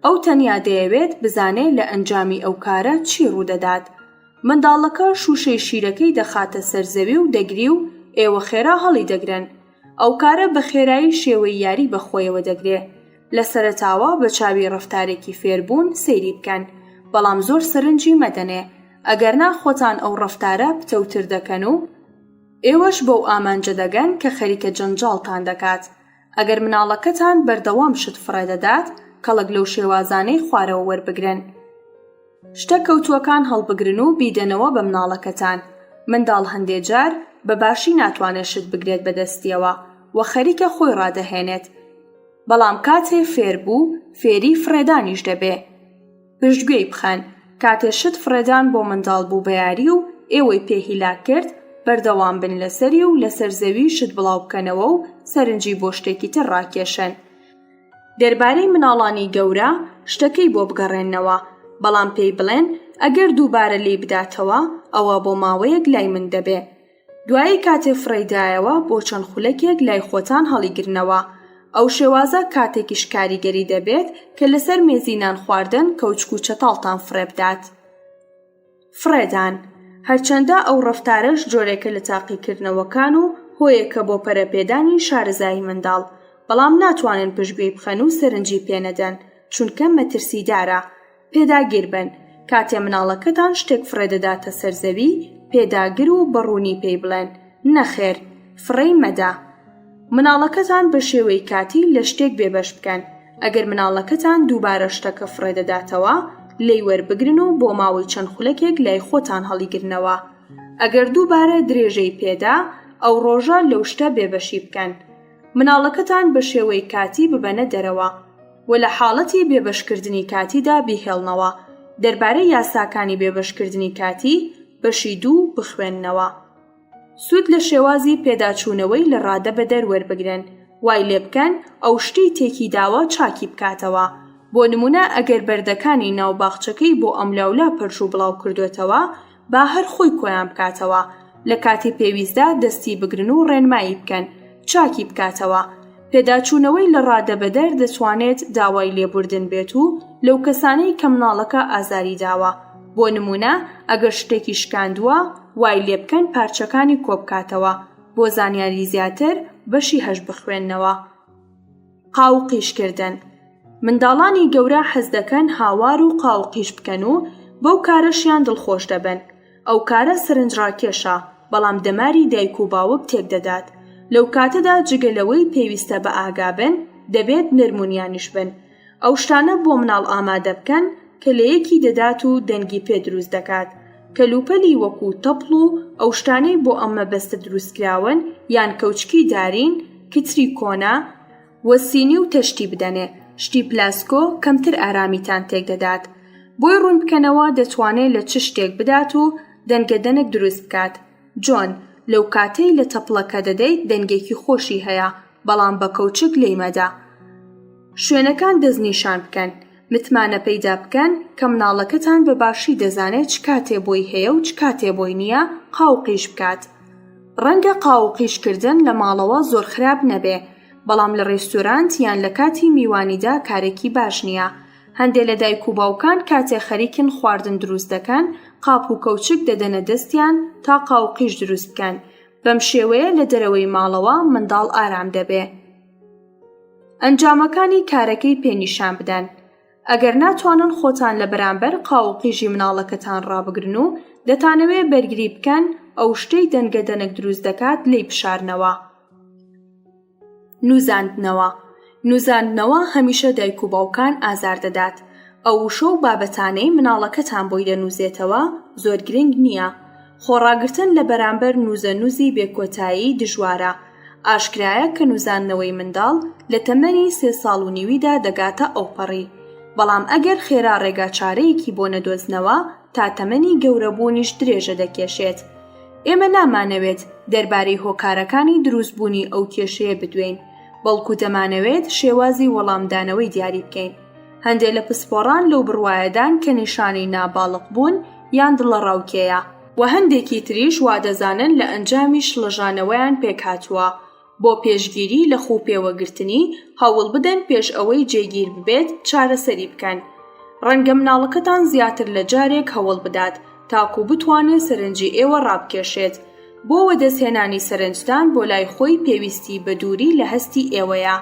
ئەو تەنیا دەیەوێت بزانێت لە ئەنجامی ئەو کارە چی ڕوودەدات. منداڵەکە شوشەی شیرەکەی دەخاتە سەرزەوی و دەگری و ئێوە خێرا هەڵی دەگرن. ئەو کارە بە خێرایی شێوەی یاری بەخۆیەوە دەگرێت. لە سەرەتاوە بە چاوی ڕەفتارێکی فێربوون سەیری بکەن، بەڵام زۆر سەرنجی مەدەنێ، ئەگەرنا خۆتان ئەو ڕەفتارە پتەوتر دەکەن و ئێوەش بەو ئامانجە دەگەن کە خەریکە جەنجاڵتان دەکات. ئەگەر مناڵەکەتان بەردەوام شت فڕێدەدات، کەڵک لەو شێوازانەی خوارەوە وەربگرن. شتە کەوتووەکان هەڵبگرن و بیدەنەوە بە مناڵەکەتان. منداڵ هەندێک جار بەباشی ناتوانێت شت بگرێت بەدەستیەوە و خەریکە خۆی ڕادەهێنێت، بەڵام کاتێ فێر بوو فێری فرێدانیش دەبێ. پشتگوێی بخەن کاتێ شت فرێدان بۆ منداڵ بوو بە یاری و ئێوەی پێهیلاک کرد، بەردەوام بن لەسەری و لەسەر زەوی شت بڵاو بکەنەوە و سەرنجی بۆ شتێکی تر ڕاکێشن. دەربارەی مناڵانی گەورە شتەکەی بۆ بگەڕێنەوە، بەڵام پێی بڵێن ئەگەر دووبارە لێ بداتەوە ئەوە بۆ ماوەیەک لای من دەبێ. دوایی کاتێ فڕێدایەوە بۆ چەند خولەکێک لای خۆتان هەڵیگرنەوە. ئەو شێوازە کاتێکیش کاریگەری دەبێت کە لەسەر مێزی نان خواردن کەوچک و چەتاڵتان فڕێ بدات. فرێدان هەرچەندە ئەو ڕەفتارەش جۆرێکە لە تاقیکردنەوەکان و هۆیەکە بۆ پەرەپێدانی شارەزایی منداڵ، بەڵام ناتوانن پشتگوێی بخەن و سەرنجی پێنەدەن چونکە مەترسیدارە. پێداگیر بن کاتێ مناڵەکەتان شتێک فڕێدەداتە سەرزەوی، پێداگر و بەڕوونی پێی بڵێن نەخێر، فڕێی مەدا. مناڵەکەتان بە شێوەی کاتی لە شتێک بێبەش بکەن. ئەگەر مناڵەکەتان دووبارە شتەکە فڕێدەداتەوە، لێی وەربگرن و بۆ ماوەی چەند خولەکێک لای خۆتان هەڵیگرنەوە. ئەگەر دووبارە درێژەی پێدا، ئەو ڕۆژە لەو شتە بێبەشی بکەن. مناڵەکەتان بە شێوەی کاتی ببەنە دەرەوە و لە حاڵەتی بێبەشکردنی کاتیدا بیهێڵنەوە. دەربارەی یاساکانی بێبەشکردنی کاتی بەشی 2 بخوێننەوە. سوود لە شێوازی پێداچوونەوەی لە ڕادە بە دەروەربگرن، وای لێ بکەن ئەو شتی تێکی داوە چاکی بکاتەوە. بۆ نمونە ئەگەر بەردەکانی ناوباخچەکەی بۆ ئەملاولا پەرشوو بڵاو کردوێتەوە، با هەر خۆی کۆیان بکاتەوە. لە کاتی پێویستدا دەستی بگرن و ڕێنمایی بکەن، چاکی بکاتەوە. پێداچوونەوەی لە ڕادە بە دەر دەتوانێت داوای لێبوردن بێت و لەو کەسانەی کە مناڵەکە ئازاری داوە. بۆ نمونە ئەگەر شتێکی شکاندووە، وای لێ بکەن پارچەکانی کۆبکاتەوە. بۆ زانیاری زیاتر بەشی 8 بخوێننەوە. قاو قیشکردن منداڵانی گەورە حەز دەکەن هاوار و قاو قیش بکەن و بەو کارەشیان دڵخۆش دەبن. ئەو کارە سەرنجڕاکێشە، بەڵام دەماری دایک و باوک تێک دەدات. لەو کاتەدا جگەلەوەی پێویستە بە ئاگابن، دەبێت نەرمونیانیش بن. ئەو شتانە بۆ مناڵ ئامادە بکەن کە لە یەکی دەدات و دەنگی پێ دروست دەکات، کەلوپەلی وەکو تەپڵ و ئەو شتانەی بۆ ئەمە بەستە دروستکراون یان کەوچکی دارین، کتری کۆنا، وەسینی و تەشتی بدەنێ. شتی پلاسکۆ کەمتر ئارامیتان تێک دەدات. بۆی ڕوون بکەنەوە دەتوانێت لە چ شتێک بدات و دەنگەدەنێک دروست بکات. جۆن لەو کاتەی لە تەپڵەکە دەدەیت دەنگێکی خۆشی هەیە، بەڵام بە کەوچک لێمەدا. شوێنەکان دەستنیشان بکەن، متمانە پەیدا بکەن کە مناڵەکەتان بە باشی دەزانێت چ کاتێ بۆی هەیە و چ کاتێ بۆی نییە قاوقیش بکات. ڕەنگە قاوقیشکردن لە ماڵەوە زۆر خراپ نەبێ، بەڵام لە ڕێستۆرانت یان لە کاتی میوانیدا کارێکی باش نییە. هەندێک لە دایک و باوکان کاتێ خەریکن خواردن دروست دەکەن، قاپ و کەوچک دەدەنە دەستیان تا قاوقیش دروست بکەن. بەم شێوەیە لە دەرەوەی ماڵەوە منداڵ ئارام دەبێ. ئەنجامەکانی کارەکەی پێنیشان بدەن. ئەگەر ناتوانن خۆتان لە بەرامبەر قاوقیژی مناڵەکەتان ڕابگرن و دەتانەوێت بەرگری بکەن ئەو شتەی دەنگەدەنێک دروست دەکات لێی بشارنەوە. نووزاندنەوە. نووزاندنەوە هەمیشە دایک و باوکان ئازار دەدات. ئەو وشە و بابەتانەی مناڵەکەتان بۆی دەنووزێتەوە زۆر گرنگ نییە. خۆڕاگرتن لە بەرامبەر نووزەنووزی بێکۆتایی دژوارە. ئاشکرایە کە نووزاندنەوەی منداڵ لە تەمەنی 3 ساڵ و نیویدا دەگاتە ئەوپەڕی. بەڵام ئەگەر خێرا ڕێگاچارەیەکی بۆ نەدۆزنەوە تا تەمەنی گەورەبوونیش درێژە دەکێشێت. ئێمە نامانەوێت دەربارەی هۆکارەکانی دروستبوونی ئەو کێشەیە بدوێین، بەڵکو دەمانەوێت شێوازی وەڵامدانەوەی دیاری بکەین. هەندێک لە پسپۆڕان لەو بڕوایەدان کە نیشانەی ناباڵغ بوون یان دڵە ڕاوکێیە، و هەندێکی تریش وا دەزانن لە ئەنجامی شڵەژانەوەیان پێکهاتووە. بۆ پێشگیری لە خوپێوەگرتنی هەوڵ بدەن پێش ئەوەی جێگیر ببێت چارەسەری بکەن. ڕەنگە مناڵەکەتان زیاتر لە جارێک هەوڵ بدات تاکو بتوانێت سەرنجی ئێوە ڕابکێشێت. بۆ وەدەستهێنانی سەرنجدان بۆ لای خۆی پێویستی بە دووری لە هەستی ئێوەیە.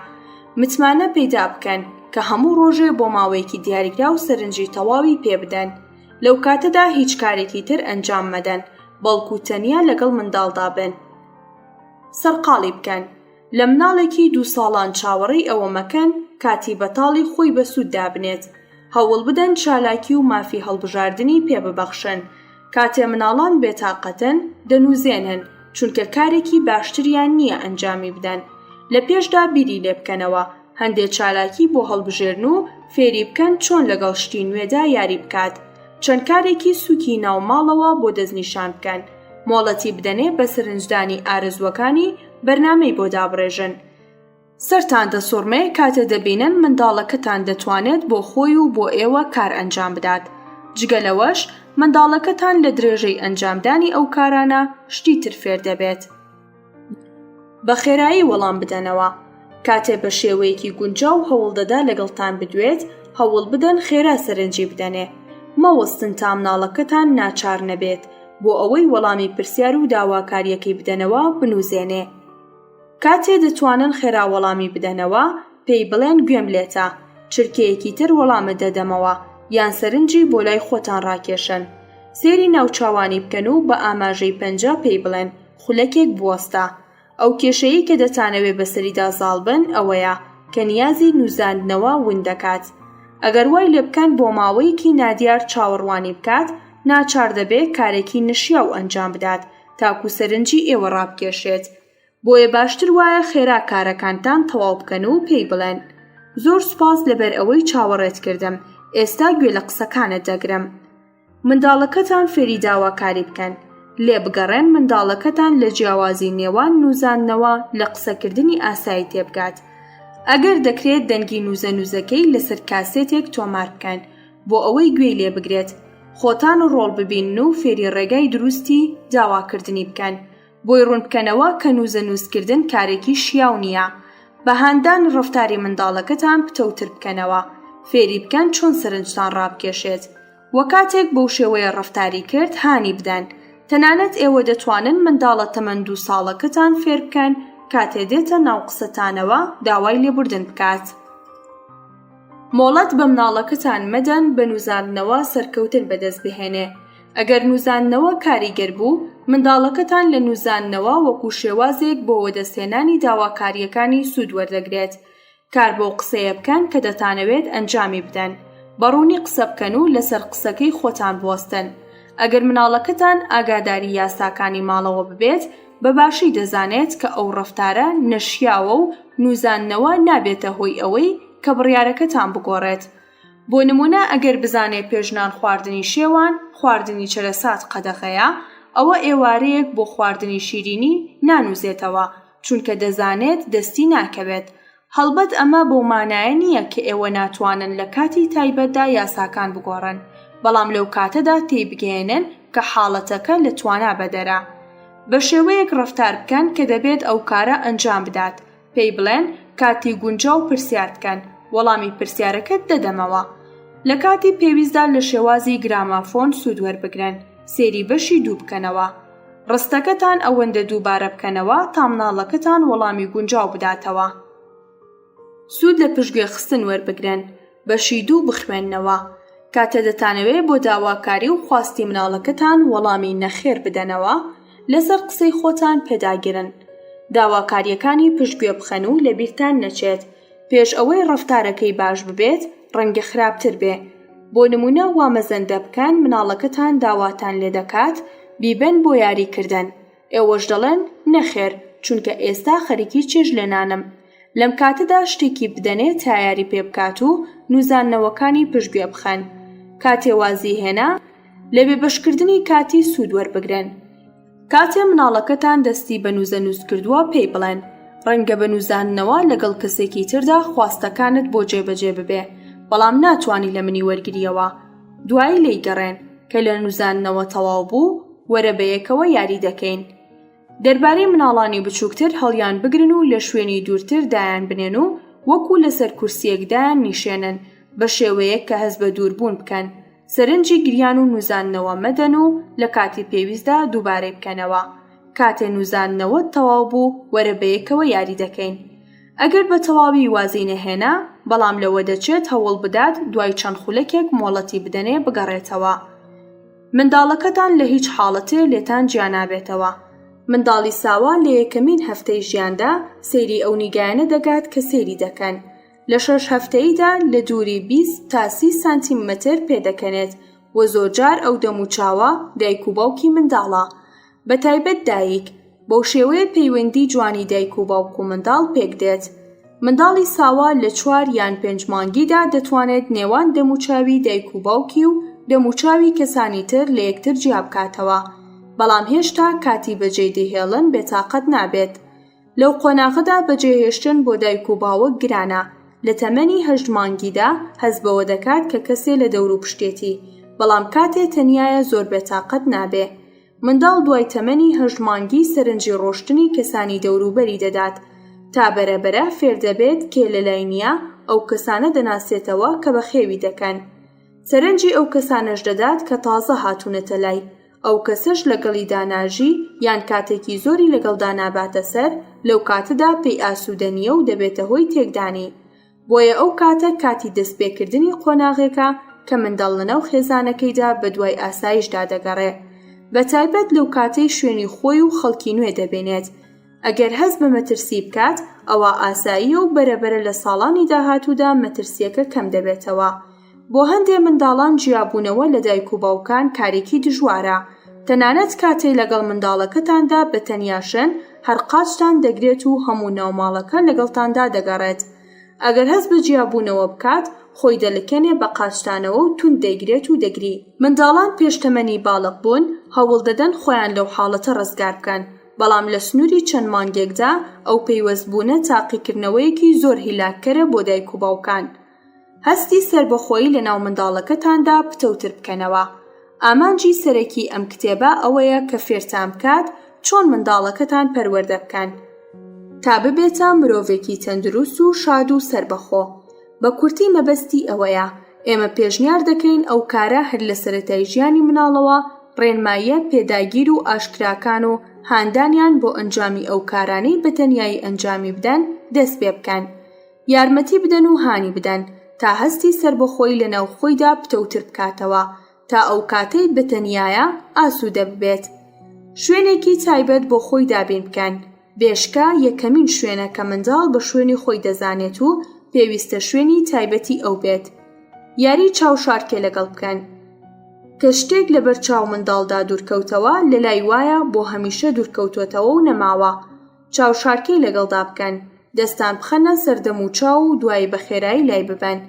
متمانە پەیدا بکەن کە هەموو ڕۆژێ بۆ ماوەیەکی دیاریکرا و سەرنجی تەواوی پێ بدەن. لەو کاتەدا هیچ کارێکی تر ئەنجام مەدەن، بەڵکو تەنیا لەگەڵ منداڵدا بن. سەرقاڵی بکەن. لە مناڵێکی 2 ساڵان چاوەڕێی ئەوە مەکەن کاتی بەتاڵی خۆی بە سوود دابنێت. هەوڵ بدەن چالاکی و مافی هەڵبژاردننی پێ ببەخشن. کاتێ مناڵان بێتاقەتن دەنووزێنن، چونکە کارێکی باشتریان نییە ئەنجامی بدەن. لە پێشدا بیری لێ بکەنەوە، هەندێک چالاکی بۆ هەڵبژێرن و فێری بکەن چۆن لەگەڵ شتی نوێدا یاری بکات. چەند کارێکی سووکی ناوماڵەوە بۆ دەستنیشان بکەن. مۆڵەتی بدەنێ بە سەرنجدانی ئارەزوەکانی بەرنامەی بۆ دابڕێژن. سەرتان دەسوڕمێ کاتێ دەبینن منداڵەکەتان دەتوانێت بۆ خۆی و بۆ ئێوە کار ئەنجام بدات. جگە لەوەش منداڵەکەتان لە درێژەی ئەنجامدانی ئەو کارانە شتی تر فێر دەبێت. بە خێرایی وەڵام بدەنەوە. کاتێ بە شێوەیەکی گونجاو هەوڵ دەدا لەگەڵتان بدوێت، هەوڵ بدەن خێرا سەرنجی بدەنێ. مەوەستن تا مناڵەکەتان ناچار نەبێت بۆ ئەوەی وەڵامی پرسیار و داواکاریەکەی بدەنەوە بنووزێنێ. کاتێ دەتوانن خێرا وەڵامی بدەنەوە، پێی بڵێن گوێم لێتە، چرکەیەکی تر وەڵامت دەدەمەوە، یان سەرنجی بۆ لای خۆتان ڕاکێشن. سێری ناوچاوانی بکەن و بە ئاماژەی پەنجا پێی بڵێن خولەکێک بوەستە. ئەو کێشەیە کە دەتانەوێت بەسەریدا زاڵ بن ئەوەیە کە نیازی نووزاندنەوە ون دەکات. ئەگەر وای لێ بکەن بۆ ماوەیەکی نادیار چاوەڕوانی بکات، ناچار دەبێت کارێکی نشیاو ئەنجام بدات تاکو سەرنجی ئێوە ڕابکێشێت. بۆیە باشتر وایە خێرا کارەکانتان تەواو بکەن و پێی بڵێن زۆر سوپاس لەبەر ئەوەی چاوەڕێت کردم، ئێستا گوێ لە قسەکانت دەگرم. منداڵەکەتان فێری داواکاری بکەن. لێ بگەڕێن منداڵەکەتان لە جیاوازی نێوان نووزاندنەوە لە قسەکردنی ئاسایی تێبگات. ئەگەر دەکرێت دەنگی نووزەنووزەکەی لەسەر کاسێتێک تۆمار بکەن بۆ ئەوەی گوێی لێ بگرێت. خۆتان ڕۆڵ ببینن و فێری ڕێگای دروستی داواکردنی بکەن. بۆی ڕوون بکەنەوە کە نووزەنووسکردن کارێکی شیاو نییە. بەهاندان ڕەفتاری منداڵەکەتان پتەوتر بکەنەوە. فێری بکەن چۆن سەرنجتان ڕابکێشێت. وە کاتێک بەو شێوەیە ڕەفتاری کرد هانی بدەن. تەنانەت ئێوە دەتوانن منداڵە تەمەن 2 ساڵەکەتان فێر بکەن کاتێ دێتە ناو قسەتانەوە داوای لێبوردن بکات. مۆڵەت بە مناڵەکەتان مەدەن بە نووزاندنەوە سەرکەوتن بەدەست بهێنێ. ئەگەر نووزاندنەوە کاریگەر بوو، منداڵەکەتان لە نووزاندنەوە وەکو شێوازێک بۆ وەدەستهێنانی داواکاریەکانی سوود وەردەگرێت. کار بۆ قسەیە بکەن کە دەتانەوێت ئەنجامی بدەن. بەڕوونی قسە بکەن و لەسەر قسەکەی خۆتان بوەستن. ئەگەر مناڵەکەتان ئاگاداری یاساکانی ماڵەوە ببێت بەباشی دەزانێت کە ئەو ڕەفتارە نەشیاوە و نووزاننەوە نابێتە هۆی ئەوەی کە بڕیارەکەتان بگۆڕێت. بۆ نمونە ئەگەر بزانێت پێشنان خواردنی شێوان خواردنی چەرەسات قەدەغەیە، ئەوە ئێوارەیەک بۆ خواردنی شیرینی نانووزێتەوە چونکە دەزانێت دەستی ناکەوێت. هەڵبەت ئەمە بۆ مانایە نییە کە ئێوە ناتوانن لە کاتی تایبەتدا یاساکان بگۆڕن، بەڵام لەو کاتەدا تێبگەێنن کە حاڵەتەکە لە توانا بەدەرە. بە شێوەیەک ڕەفتار بکەن کە دەبێت ئەو کارە ئەنجام بدات. پێی بڵێن کاتی گونجاو پرسیار بکەن، وەڵامی پرسیارەکەت دەدەمەوە. لە کاتی پێویستدا لە شێوازی گرامافۆن سوود وەربگرن، سێری بەشی دوو بکەنەوە. ڕستەکەتان ئەوەندە دووبارە بکەنەوە تا مناڵەکەتان وەڵامی گونجاو بداتەوە. سوود لە پشتگوێ خستن وەربگرن، بەشی دوو بخوێننەوە. کاتە دەتانەوێت بۆ داواکاری و خواستی مناڵەکەتان وەڵامی نەخێر بدەنەوە، لەسەر قسەی خۆتان پێداگرن. داواکاریەکانی پشتگوێ بخەن و لەبیرتان نەچێت پێش ئەوەی ڕەفتارەکەی باش ببێت ڕەنگە خراپتر بێ. بۆ نمونە وامەزەندە بکەن مناڵەکەتان داواتان لێ دەکات بیبن بۆ یاریکردن، ئێوەش دەڵێن نەخێر چونکە ئێستا خەریکی چێژ لێنانم. لەم کاتەدا شتێکی بدەنێت تا یاری پێ بکات و نووزاننەوەکانی پشتگوێ بخەن. کاتێ وازی هێنا لە بێبەشکردنی کاتی سوود وەربگرن. کاتێ مناڵەکەتان دەستی بە نووزە نووس کردووە پێی بڵێن ڕەنگە بە نووزاننەوە لەگەڵ کەسێکی تردا خواستەکانت بۆ جێبەجێ ببێ، بەڵام ناتوانی لە منی وەرگریەوە. دوایی لێیگەڕێن کە لە نووزاننەوە تەواو بوو وەرە بەیەکەوە یاری دەکەین. دەربارەی مناڵانی بچووکتر هەڵیان بگرن و لە شوێنی دوورتر دایان بنێن و وەکو لەسەر کورسیەکدایان نیشێنن بە شێوەیەک کە هەست بە دووربوون بکەن. سەرنجی گریان و نووزاننەوە مەدەن و لە کاتی پێویستدا دووبارەی بکەنەوە. کاتێ نووزاننەوە تەواو بوو وەرە بەیەکەوە یاری دەکەین. ئەگەر بە تەواوی وازی نەهێنا بەڵام لەوە دەچێت هەوڵ بدات دوای چەند خولەکێک مۆڵەتی بدەنێ بگەڕێتەوە. منداڵەکەتان لە هیچ حاڵەتێ لێتان گیا نابێتەوە. منداڵی ساوا لە یەکەمین هەفتەی ژیاندا سەیری ئەو نیگایانە دەگات کە سەیری دەکەن. لە 6 هەفتەیدا لە دووری 20 تا 30 سانتیمەتر پێدەکەنێت و زۆرجار ئەو دەموچاوە دایک و باوکی منداڵە. بەتایبەت دایک بەو شێوەیە پەیوەندی جوانی دایک و باوک و منداڵ پێکدێت. منداڵی ساوا لە 4 یان 5 مانگیدا دەتوانێت نێوان دەموچاوی دایک و باوکی و دەموچاوی کەسانی تر لە یەکتر جیا بکاتەوە، بەڵام هێشتا کاتی بەجێ دەهێڵن بێتاقەت نابێت. لەو قۆناغەدا بەجێهێشتن بۆ دایک و باوک گرانە. لە تەمەنی 8 مانگیدا هەست بەوە دەکات کە کەسێ لە دەور و پشتێتی، بەڵام کاتێ تەنیایە زۆر بێتاقەت نابێ. منداڵ دوای تەمەنی 8 مانگی سەرنجی ڕۆشتنی کەسانی دەوروبەری دەدات تا بەرەبەرە فێر دەبێت کێ لەلای نییە ئەو کەسانە دەناسێتەوە کە بە خێوی دەکەن. سەرنجی ئەو کەسانەش دەدات کە تازە هاتوونەتە لای، ئەو کەسەش لەگەڵی داناژی یان کاتێکی زۆری لەگەڵدا ناباتە سەر، لەو کاتەدا پێی ئاسوودە نییە و دەبێتە هۆی تێکدانی. بۆیە ئەو کاتە کاتی دەستپێکردنی قۆناغێکە کە منداڵ لەناو خێزانەکەیدا بە دوای ئاسایشدا دەگەڕێ. بەتایبەت لەو کاتەی شوێنی خۆی و خەڵکی نوێ دەبێنێت. ئەگەر هەست بە مەترسی بکات ئەوە ئاساییە و بەرەبەرە لە ساڵانی داهاتوودا مەترسیەکە کەم دەبێتەوە. بۆ هەندێک منداڵان جیابوونەوە لە دایک و باوکان کارێکی دژوارە. تەنانەت کاتێک لەگەڵ منداڵەکەتاندا بە تەنیاشن هەر قاچتان دەگرێت و هەموو ناوماڵەکە لەگەڵتاندا دەگەڕێت. ئەگەر هەست بە جیابوونەوە بکات خۆی دەلکەنێ بە قاچتانەوە و تون دەیگرێت و دەگری. منداڵان پێشتەمەنی باڵق بوون هەوڵ دەدەن خۆیان لەو حاڵەتە ڕزگار بکەن، بەڵام لە سنووری چەند مانگێکدا ئەو پەیوەستبوونە تاقیکردنەوەیەکی زۆر هیلاکەرە بۆ دایک و باوکان. هەستی سربەخۆیی لە ناو منداڵەکەتاندا پتەوتر بکەنەوە. ئامانجی سەرەکی ئەم کتێبە ئەوەیە کە فێرتان بکات چۆن منداڵەکەتان پەروەردە بکەن تا ببێتە مرۆڤێکی تەندروست و شاد و سربەخۆ. بە کورتی مەبەستی ئەوەیە ئێمە پێشنیار دەکەین ئەو کارە هەر لە سەرەتای ژیانی مناڵەوە ڕێنماییە پێداگیر و ئاشکراکان و هاندانیان بۆ ئەنجامی ئەو کارانەی بەتەنیایی ئەنجامی بدەن دەست پێ بکەن، یارمەتی بدەن و هانی بدەن تا هەستی سربەخۆی لە ناو خۆیدا پتەوتر بکاتەوە تا ئەو کاتەی بەتەنیایە ئاسوودە ببێت. شوێنێکی تایبەت بۆ خۆی دابین بکەن. بێشکە یەکەمین شوێنە کە منداڵ بە شوێنی خۆی دەزانێت و پێویستە شوێنی تایبەتی ئەو بێت. یاری چاوشارکێ لەگەڵ بکەن. کە شتێک لە بەرچاو منداڵدا دوورکەوتەوە لە لای وایە بۆ هەمیشە دوورکەوتوێتەوە و نەماوە. چاوشارکەی لەگەڵدا بکەن، دەستان بخەنە سەردەم و چاو و دوایی بە خێرایی لای ببەن.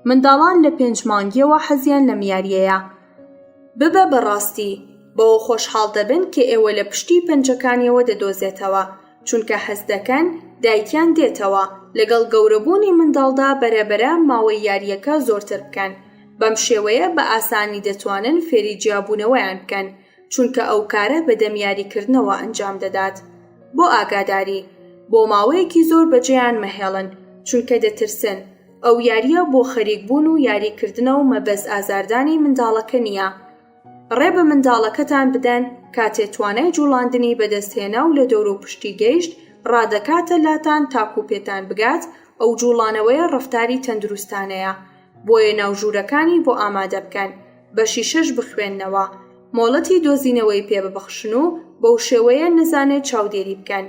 منداڵان لە 5 مانگیەوە حەزیان لە میاریەیە. ببە بەڕاستی، بەوە خۆشحاڵ دەبن کە ئێوە لە پشتی پەنجەکانیەوە دەدۆزێتەوە، چونکە هەز دەکەن دایکیان دێتەوە. لەگەڵ گەورەبوونی منداڵدا بەرەبەرە ماوەی یاریەکە زۆرتر بکەن. بەم شێوەیە بە ئاسانی دەتوانن فێری جیابوونەوەیان بکەن، چونکە ئەو کارە بە دەمیاریکردنەوە ئەنجام دەدات. بۆ ئاگاداری، بۆ ماوەیەکی زۆر بەجێیان مەهێڵن، چونکە دەترسن. ئەو یاریە بۆ خەریکبوون و یاریکردنەوە مەبەست ئازاردانی منداڵەکە نییە. ڕێ بە منداڵەکەتان بدەن کاتێ توانای جوڵاندنی بەدەستهێنا و لە دەور و پشتی گەیشت ڕادەکاتە لاتان تاکو پێتان بگات. ئەو جوڵانەوەیە ڕەفتاری تەندروستانەیە. بۆیە ناوژوورەکانی بۆ ئامادە بکەن، بەشی 6 بخوێننەوە، مۆڵەتی دۆزینەوەی پێببەخشن و بەو شێوەیە نەزانێت چاودێری بکەن.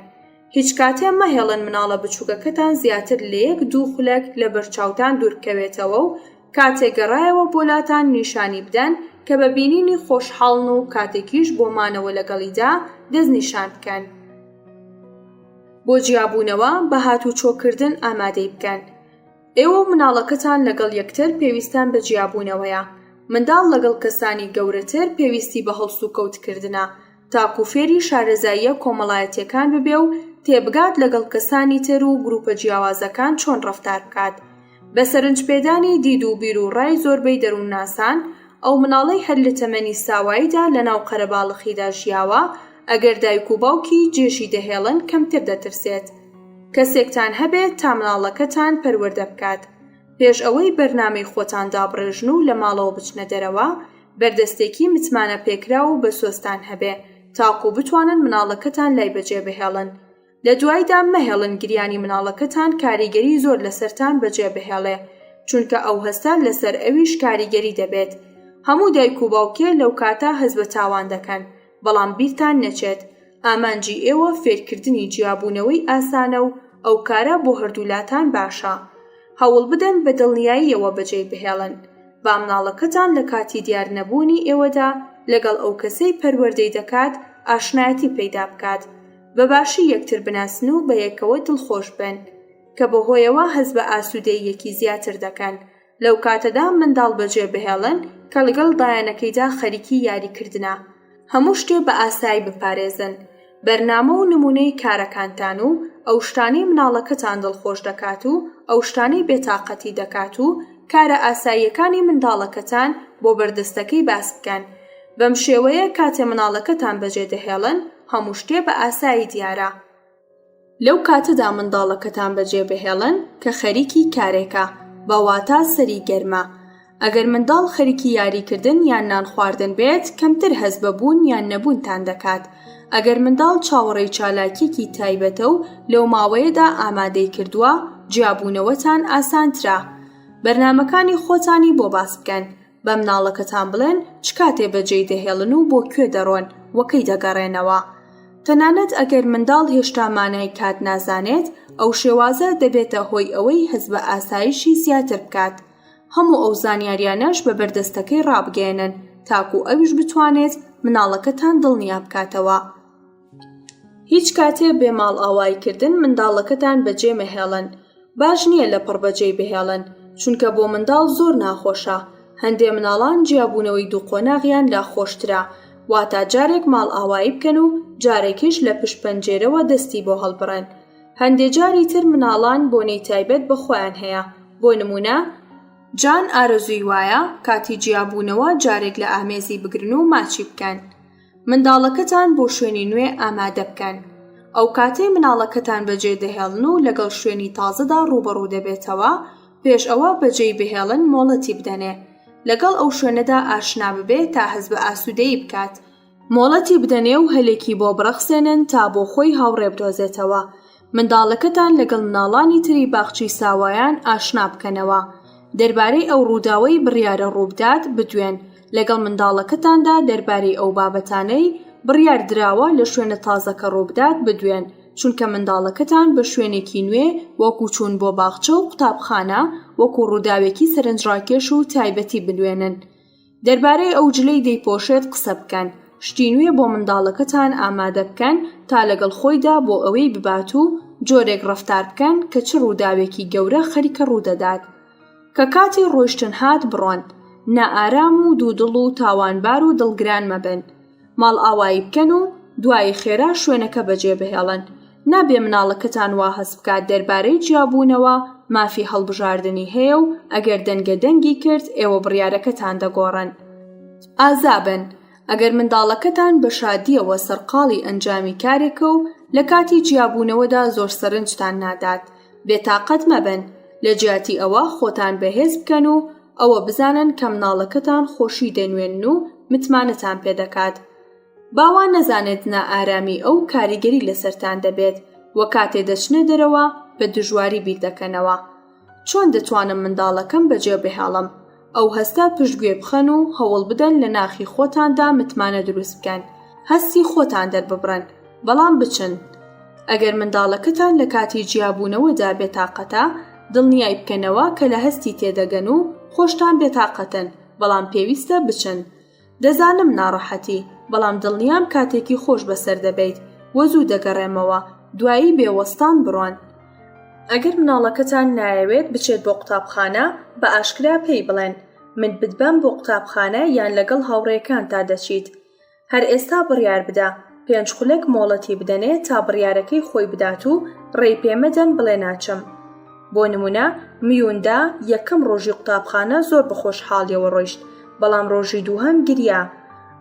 هیچ کاتێ مەهێڵن مناڵە بچووکەکەتان زیاتر لە 1-2 خولەک لە بەرچاوتان دوورکەوێتەوە و کاتێک گەڕایەوە بۆلاتان نیشانی بدەن کە بە بینینی خۆشحاڵن و کاتێکیش بۆ مانەوە لەگەڵیدا دەست نیشان بکەن. بۆ جیابوونەوە بە هاتوچۆکردن ئامادەی بکەن. ئێوە مناڵەکەتان لەگەڵ یەکتر پێویستان بە جیابوونەوەیە. منداڵ لەگەڵ کەسانی گەورەتر پێویستی بە هەڵسو کەوتکردنە، تاکو فێری شارەزاییە کۆمەڵایەتیەکان ببێ و تێبگات لەگەڵ کەسانی تر و گروپە جیاوازەکان چۆن ڕەفتار بکات. بە سەرنجپێدانی دید و بیر و ڕای زۆربەی دەروونناسان، ئەو مناڵەی هەر لە تەمەنی ساواییدا لە ناو قەرەباڵغیدا ژیاوە، ئەگەر دایک و باوکی جێشی دەهێڵن کەمتر دەترسێت. کەسێکتان هەبێت تا مناڵەکەتان پەروەردە بکات. پێش ئەوەی بەرنامەی خۆتان دابڕێژن و لە ماڵەوە بچنە دەرەوە، بەردەستێکی متمانە پێکرا و بە سۆستان هەبێ تاکو بتوانن مناڵەکەتان لای بەجێ بهێڵن. لە دوایدا مەهێڵن گریانی مناڵەکەتان کاریگەری زۆر لەسەرتان بەجێ بهێڵێ، چونکە ئەو هەستا لەسەر ئەویش کاریگەری دەبێت. هەموو دایک و باوکێ لەو کاتە هەز بە تاوان دەکەن، بەڵام بیرتان نەچێت ئامانجی ئێوە فێرکردنی جیابوونەوەی ئاسانە و ئەو کارە بۆ هەردوولاتان باشە. هەوڵ بدەن بە دڵنیاییەوە بەجێ بهێڵن. با مناڵەکەتان لە کاتی دیار نەبوونی ئێوەدا لەگەڵ ئەو کەسەی پەروەردەی دەکات ئاشنایەتی پەیدا بکات. بەباشی یەکتر بناسن و بە یەکەوە دڵخۆش بن، کە بەهۆیەوە هەز بە ئاسوودەیەکی زیاتر دەکەن. لەو کاتەدا منداڵ بەجێ بهێڵن کە لەگەڵ دایانەکەیدا خەریکی یاریکردنە. هەموو شتێ بە ئاسایی بپارێزن. بەرنامە و نمونەی کارەکانتان و ئەو شتانەی مناڵەکەتان دڵخۆش دەکات و ئەو شتانەی بێتاقەتی دەکات و کارە ئاساییەکانی منداڵەکەتان بۆ بەردەستەکەی باس بکەن. بەم شێوەیە کاتێ مناڵەکەتان بەجێ دەهێڵن هەموو شتێ بە ئاسایی دیارە. لەو کاتەدا منداڵەکەتان بەجێ بهێڵن کە خەریکی کارێکە، بەواتە سەری گەرمە. ئەگەر منداڵ خەریکی یاریکردن یان نان خواردن بێت، کەمتر هەز بەبوون یان نەبوونتان دەکات. ئەگەر منداڵ چاوەڕێی چالاکیەکی تایبەتە و لەو ماوەیەدا ئامادەی کردووە، جیابوونەوەتان ئاسانترە. بەرنامەکانی خۆتانی بۆ باس بکەن. بە مناڵەکەتان بڵێن چ کاتێ بەجێی دەهێڵن و بۆ کوێ دەڕۆن، وەکەی دەگەڕێنەوە. تەنانەت ئەگەر منداڵ هێشتا مانای کات نازانێت، ئەو شێوازە دەبێتە هۆی ئەوەی هەز بە ئاسایشی زیاتر بکات. هەموو ئەو زانیاریانەش بە بەردەستەکەی ڕابگەێنن، تاکو ئەویش بتوانێت مناڵەکەتان دڵنیا بکاتەوە. هیچ کاتێ بێماڵ ئاوایکردن منداڵەکەتان بەجێ مەهێڵن. باش نییە لە پڕ بەجێ بهێڵن، چونکە بۆ منداڵ زۆر ناخۆشە. هەندێ مناڵان جیابوونەوەی دوو قۆناغیان لا خۆشترە، واتە جارێک ماڵ ئاوایی بکەن و جارێکیش لە پشت پەنجێرەوە دەستی بۆ هەڵبڕن. هەندێ جاری تر مناڵان بۆنەی تایبەت بە خۆیان هەیە. بۆ نمونە، جان ئارەزووی وایە کاتی جیابوونەوە جارێک لە ئامێزی بگرن و ماچی بکەن. منداڵەکەتان بۆ شوێنی نوێ ئامادە بکەن. ئەو کاتەی مناڵەکەتان بەجێ دەهێڵن و لەگەڵ شوێنی تازەدا ڕوبەڕوو دەبێتەوە، پێش ئەوە بەجێی بهێڵن مۆڵەتی بدەنێ. لەگەڵ ئەو شوێنەدا ئاشنا ببێت تا هەز بە ئاسوودەیی بکات. مۆڵەتی بدەنێ و هەلێکی بۆ بڕەخسێنن تا بۆ خۆی هاوڕێ بدۆزێتەوە. منداڵەکەتان لەگەڵ مناڵانی تری باخچی ساوایان ئاشنا بکەنەوە. دەربارەی ئەو ڕووداوەی بڕیارە ڕووبدات بدوێن. لەگەڵ منداڵەکەتاندا دەربارەی ئەو بابەتانەی بڕیار درراوە لە شوێنە تازەکە ڕووبدات بدوێن، چونکە منداڵەکەتان بە شوێنێکی نوێ وەکو چوون بۆ باخچە و قوتابخانە وەکو ڕووداوێکی سەرنجڕاکێش و تایبەتی بدوێنن. دەربارەی ئەو جلەی دەیپۆشێت قسە بکەن. شتی نوێ بۆ منداڵەکەتان ئامادە بکەن تا لەگەڵ خۆیدا بۆ ئەوەی ببات و جۆرێک ڕەفتار بکەن کە چ ڕووداوێکی گەورە خەریکە ڕوودەدات. کە کاتی ڕۆیشتن هات بڕۆن، نائارام و دوودڵ و تاوانبار و دڵگران مەبن. ماڵ ئاوایی بکەن و دوای خێرا شوێنەکە بەجێ بهێڵن. نابێ مناڵەکەتان وا هەست بکات دەربارەی جیابوونەوە مافی هەڵبژاردننی هەیە و ئەگەر دەنگە دەنگی کرد ئێوە بڕیارەکەتان دەگۆڕن. ئازابن. ئەگەر منداڵەکەتان بە شادیەوە سەرقاڵی ئەنجامی کارێکە و لە کاتی جیابوونەوەدا زۆر سەرنجتان نادات، بێتاقەت مەبن. لە جیاتی ئەوە خۆتان بەهێز بکەن و ئەوە بزانن کە مناڵەکەتان خۆشی دەنوێن و متمانەتان پێدەکات. باوا نەزانێت نائارامی ئەو کاریگەری لەسەرتان دەبێت وە کاتێ دەچنە دەرەوە بە دژواری بیر دەکەنەوە. چۆن دەتوانم منداڵەکەم بەجێ بهێڵم؟ ئەو هەستە پشتگوێ بخەن و هەوڵ بدەن لە ناخی خۆتاندا متمانە دروست بکەن. هەستی خۆتان دەرببڕن، بەڵام بچن. ئەگەر منداڵەکەتان لە کاتی جیابوونەوەدا بێتاقەتە، دڵنیای بکەنەوە کە لە هەستی تێدەگەن و خۆشتان بێتاقەتن، بەڵام پێویستە بچن. دەزانم ناڕەحەتی، بەڵام دڵنیام کاتێکی خۆش بەسەر دەبیت، وەزوو دەگەڕێمەوە، دوایی بێوەستان بڕۆن. ئەگەر مناڵەکەتان نایەوێت بچێت بۆ قوتابخانە، بە ئاشکرا پێی بڵێن من بتبەم بۆ قوتابخانە یان لەگەڵ هاوڕێکان تا دەچیت. هەر ئێستا بڕیار بدە، 5 خولێک مۆڵەتی بدەنێ تا بڕیارەکەی خۆی بدات و ڕێی پێمەدەن بڵێ ناچم. بۆ نمونە میوندا یەکەم ڕۆژی قوتابخانە زۆر بەخۆشحاڵیەوە ڕۆیشت، بەڵام ڕۆژی دووهەم گریا.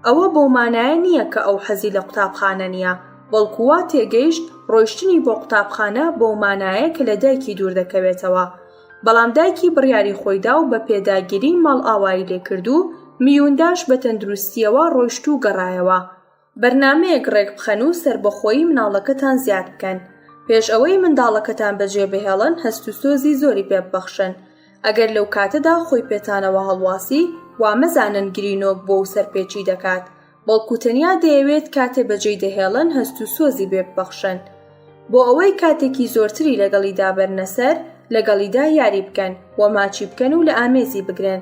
ئەوە بۆ مانایە نییە کە ئەو حەزی لە قوتابخانە نییە، بەڵکووا تێگەیشت ڕۆیشتنی بۆ قوتابخانە بۆ مانایە کە لە دایکی دوور دەکەوێتەوە. بەڵام دایکی بڕیاری خۆیدا و بە پێداگیری ماڵ ئاوایی لێکردو، میونداش بە تەندروستیەوە ڕۆیشت و گەڕایەوە. بەرنامەیەک ڕێک بخەن و سربەخۆیی مناڵەکەتان زیاد بکەن. پێش ئەوەی منداڵەکەتان بەجێ بهێڵن هەست و سۆزی زۆری پێ ببەخشن. ئەگەر لەو کاتەدا خۆی پێتانەوە هەڵواسی، وا مەزانن گرینۆک بۆ و سەرپێچی دەکات، بەڵکو تەنیا دەیەوێت کاتێ بەجێ دەهێڵن هەست و سۆزی بێ ببەخشن. بۆ ئەوەی کاتێکی زۆرتری لەگەڵیدا بەرنەسەر، لەگەڵیدا یاری بکەن و ماچی بکەن و لە ئامێزی بگرن.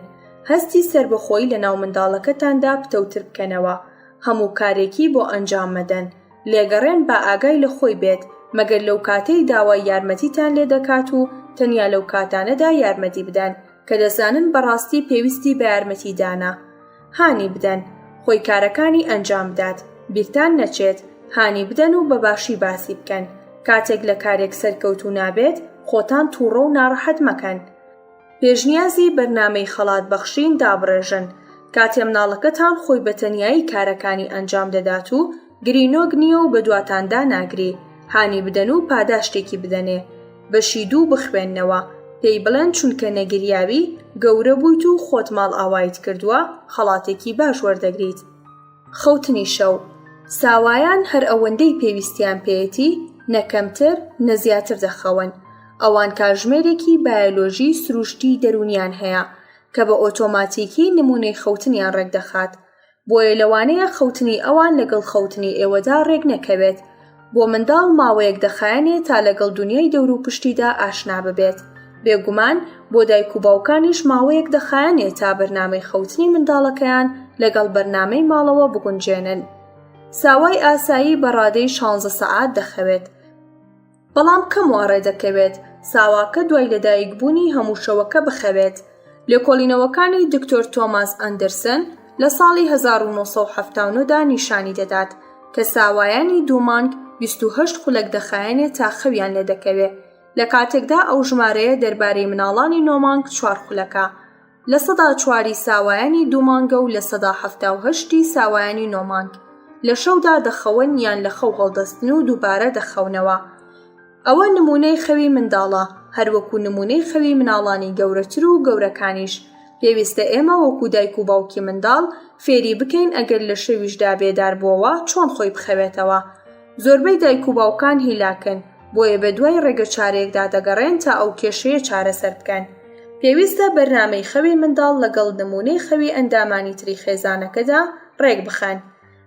هەستی سربەخۆیی لە ناو منداڵەکەتاندا پتەوتر بکەنەوە. هەموو کارێکی بۆ ئەنجام مەدەن. لێگەڕێن با ئاگای لە خۆی بێت، مەگەر لەو کاتەی داوای یارمەتیتان لێ دەکات و تەنیا لەو کاتانەدا یارمەتی بدەن کە دەزانن بەڕاستی پێویستی بە یارمەتیدانە. هانی بدەن، خۆی کارەکانی ئەنجام بدات، بیرتان نەچێت. هانی بدەن و بەباشی باسی بکەن. کاتێک لە کارێک سەرکەوتو نابێت، خۆتان تووڕە و ناڕەحەت مەکەن. پێشنیازی بەرنامەی خەڵات بەخشین دابڕێژن. کاتێ مناڵەکەتان خۆی بە تەنیایی کارەکانی ئەنجام دەدات و گرینۆگ نییە و بە دواتاندا ناگری، هانی بدەن و پاداشتێکی بدەنێ. بەشی دوو بخوێننەوە، پێی بڵێن چونکە نەگریاوی گەورە بوویت و خۆت ماڵ ئاوایت کردووە، خەڵاتێکی باش وەردەگریت. خەوتنی شەو. ساوایان هەر ئەوەندەی پێویستیان پێیەتی، نەکەمتر نەزیاتر دەخەون. ئەوان کاتژمێرێکی بایۆلۆژی سروشتی دەرونیان هەیە کە بە ئۆتۆماتیکی نمونەی خەوتنیان ڕێک دەخات. بۆیە لەوانەیە خەوتنی ئەوان لەگەڵ خەوتنی ئێوەدا ڕێک نەکەوێت. بۆ منداڵ ماوەیەک دەخایەنێت تا لەگەڵ دنیای دەور و پشتیدا ئاشنا ببێت. بێگومان بۆ دایک و باوکانیش ماوەیەک دەخایەنێت تا بەرنامەی خەوتنی منداڵەکەیان لەگەڵ بەرنامەی ماڵەوە بگونجێنن. ساوای ئاسایی بە ڕادەی 16 سەعات دەخەوێت، بەڵام کەم وارێ دەکەوێت ساواکە دوای لەدایکبوونی هەموو شەوەکە بخەوێت. لێکۆڵینەوەکانی دکتۆر تۆماس ئەندەرسن لە ساڵی 1970دا نیشانی دەدات کە ساوایانی 2 مانگ 28 خولەک دەخایەنێت تا خەویان لێ دەکەوێت. لە کاتێکدا ئەو ژمارەیە دەربارەی مناڵانی 9 مانگ 4 خولەکە، لە 4% ساوایانی 2 مانگە و لە 78% ساوایانی 9 مانگ. لە شەودا دەخەون یان لە خەو هەڵدەستن و دووبارە دەخەونەوە. ئەوە نمونەی خەوی منداڵە، هەروەکو نمونەی خەوی مناڵانی گەورەتر و گەورەکانیش. پێویستە ئێمە وەکو دایک و باوکی منداڵ فێری بکەین ئەگەر لە شەویشدا بێدار بووەوە چۆن خۆی بخەوێتەوە. زۆربەی دایک و باوکان هیلاکن، بۆیە بە دوای ڕێگە چارەیەکدا دەگەڕێن تا ئەو کێشەیە چارەسەر بکەن. پێویستە بەرنامەی خەوی منداڵ لەگەڵ نمونەی خەوی ئەندامانی تری خێزانەکەدا ڕێک بخەن.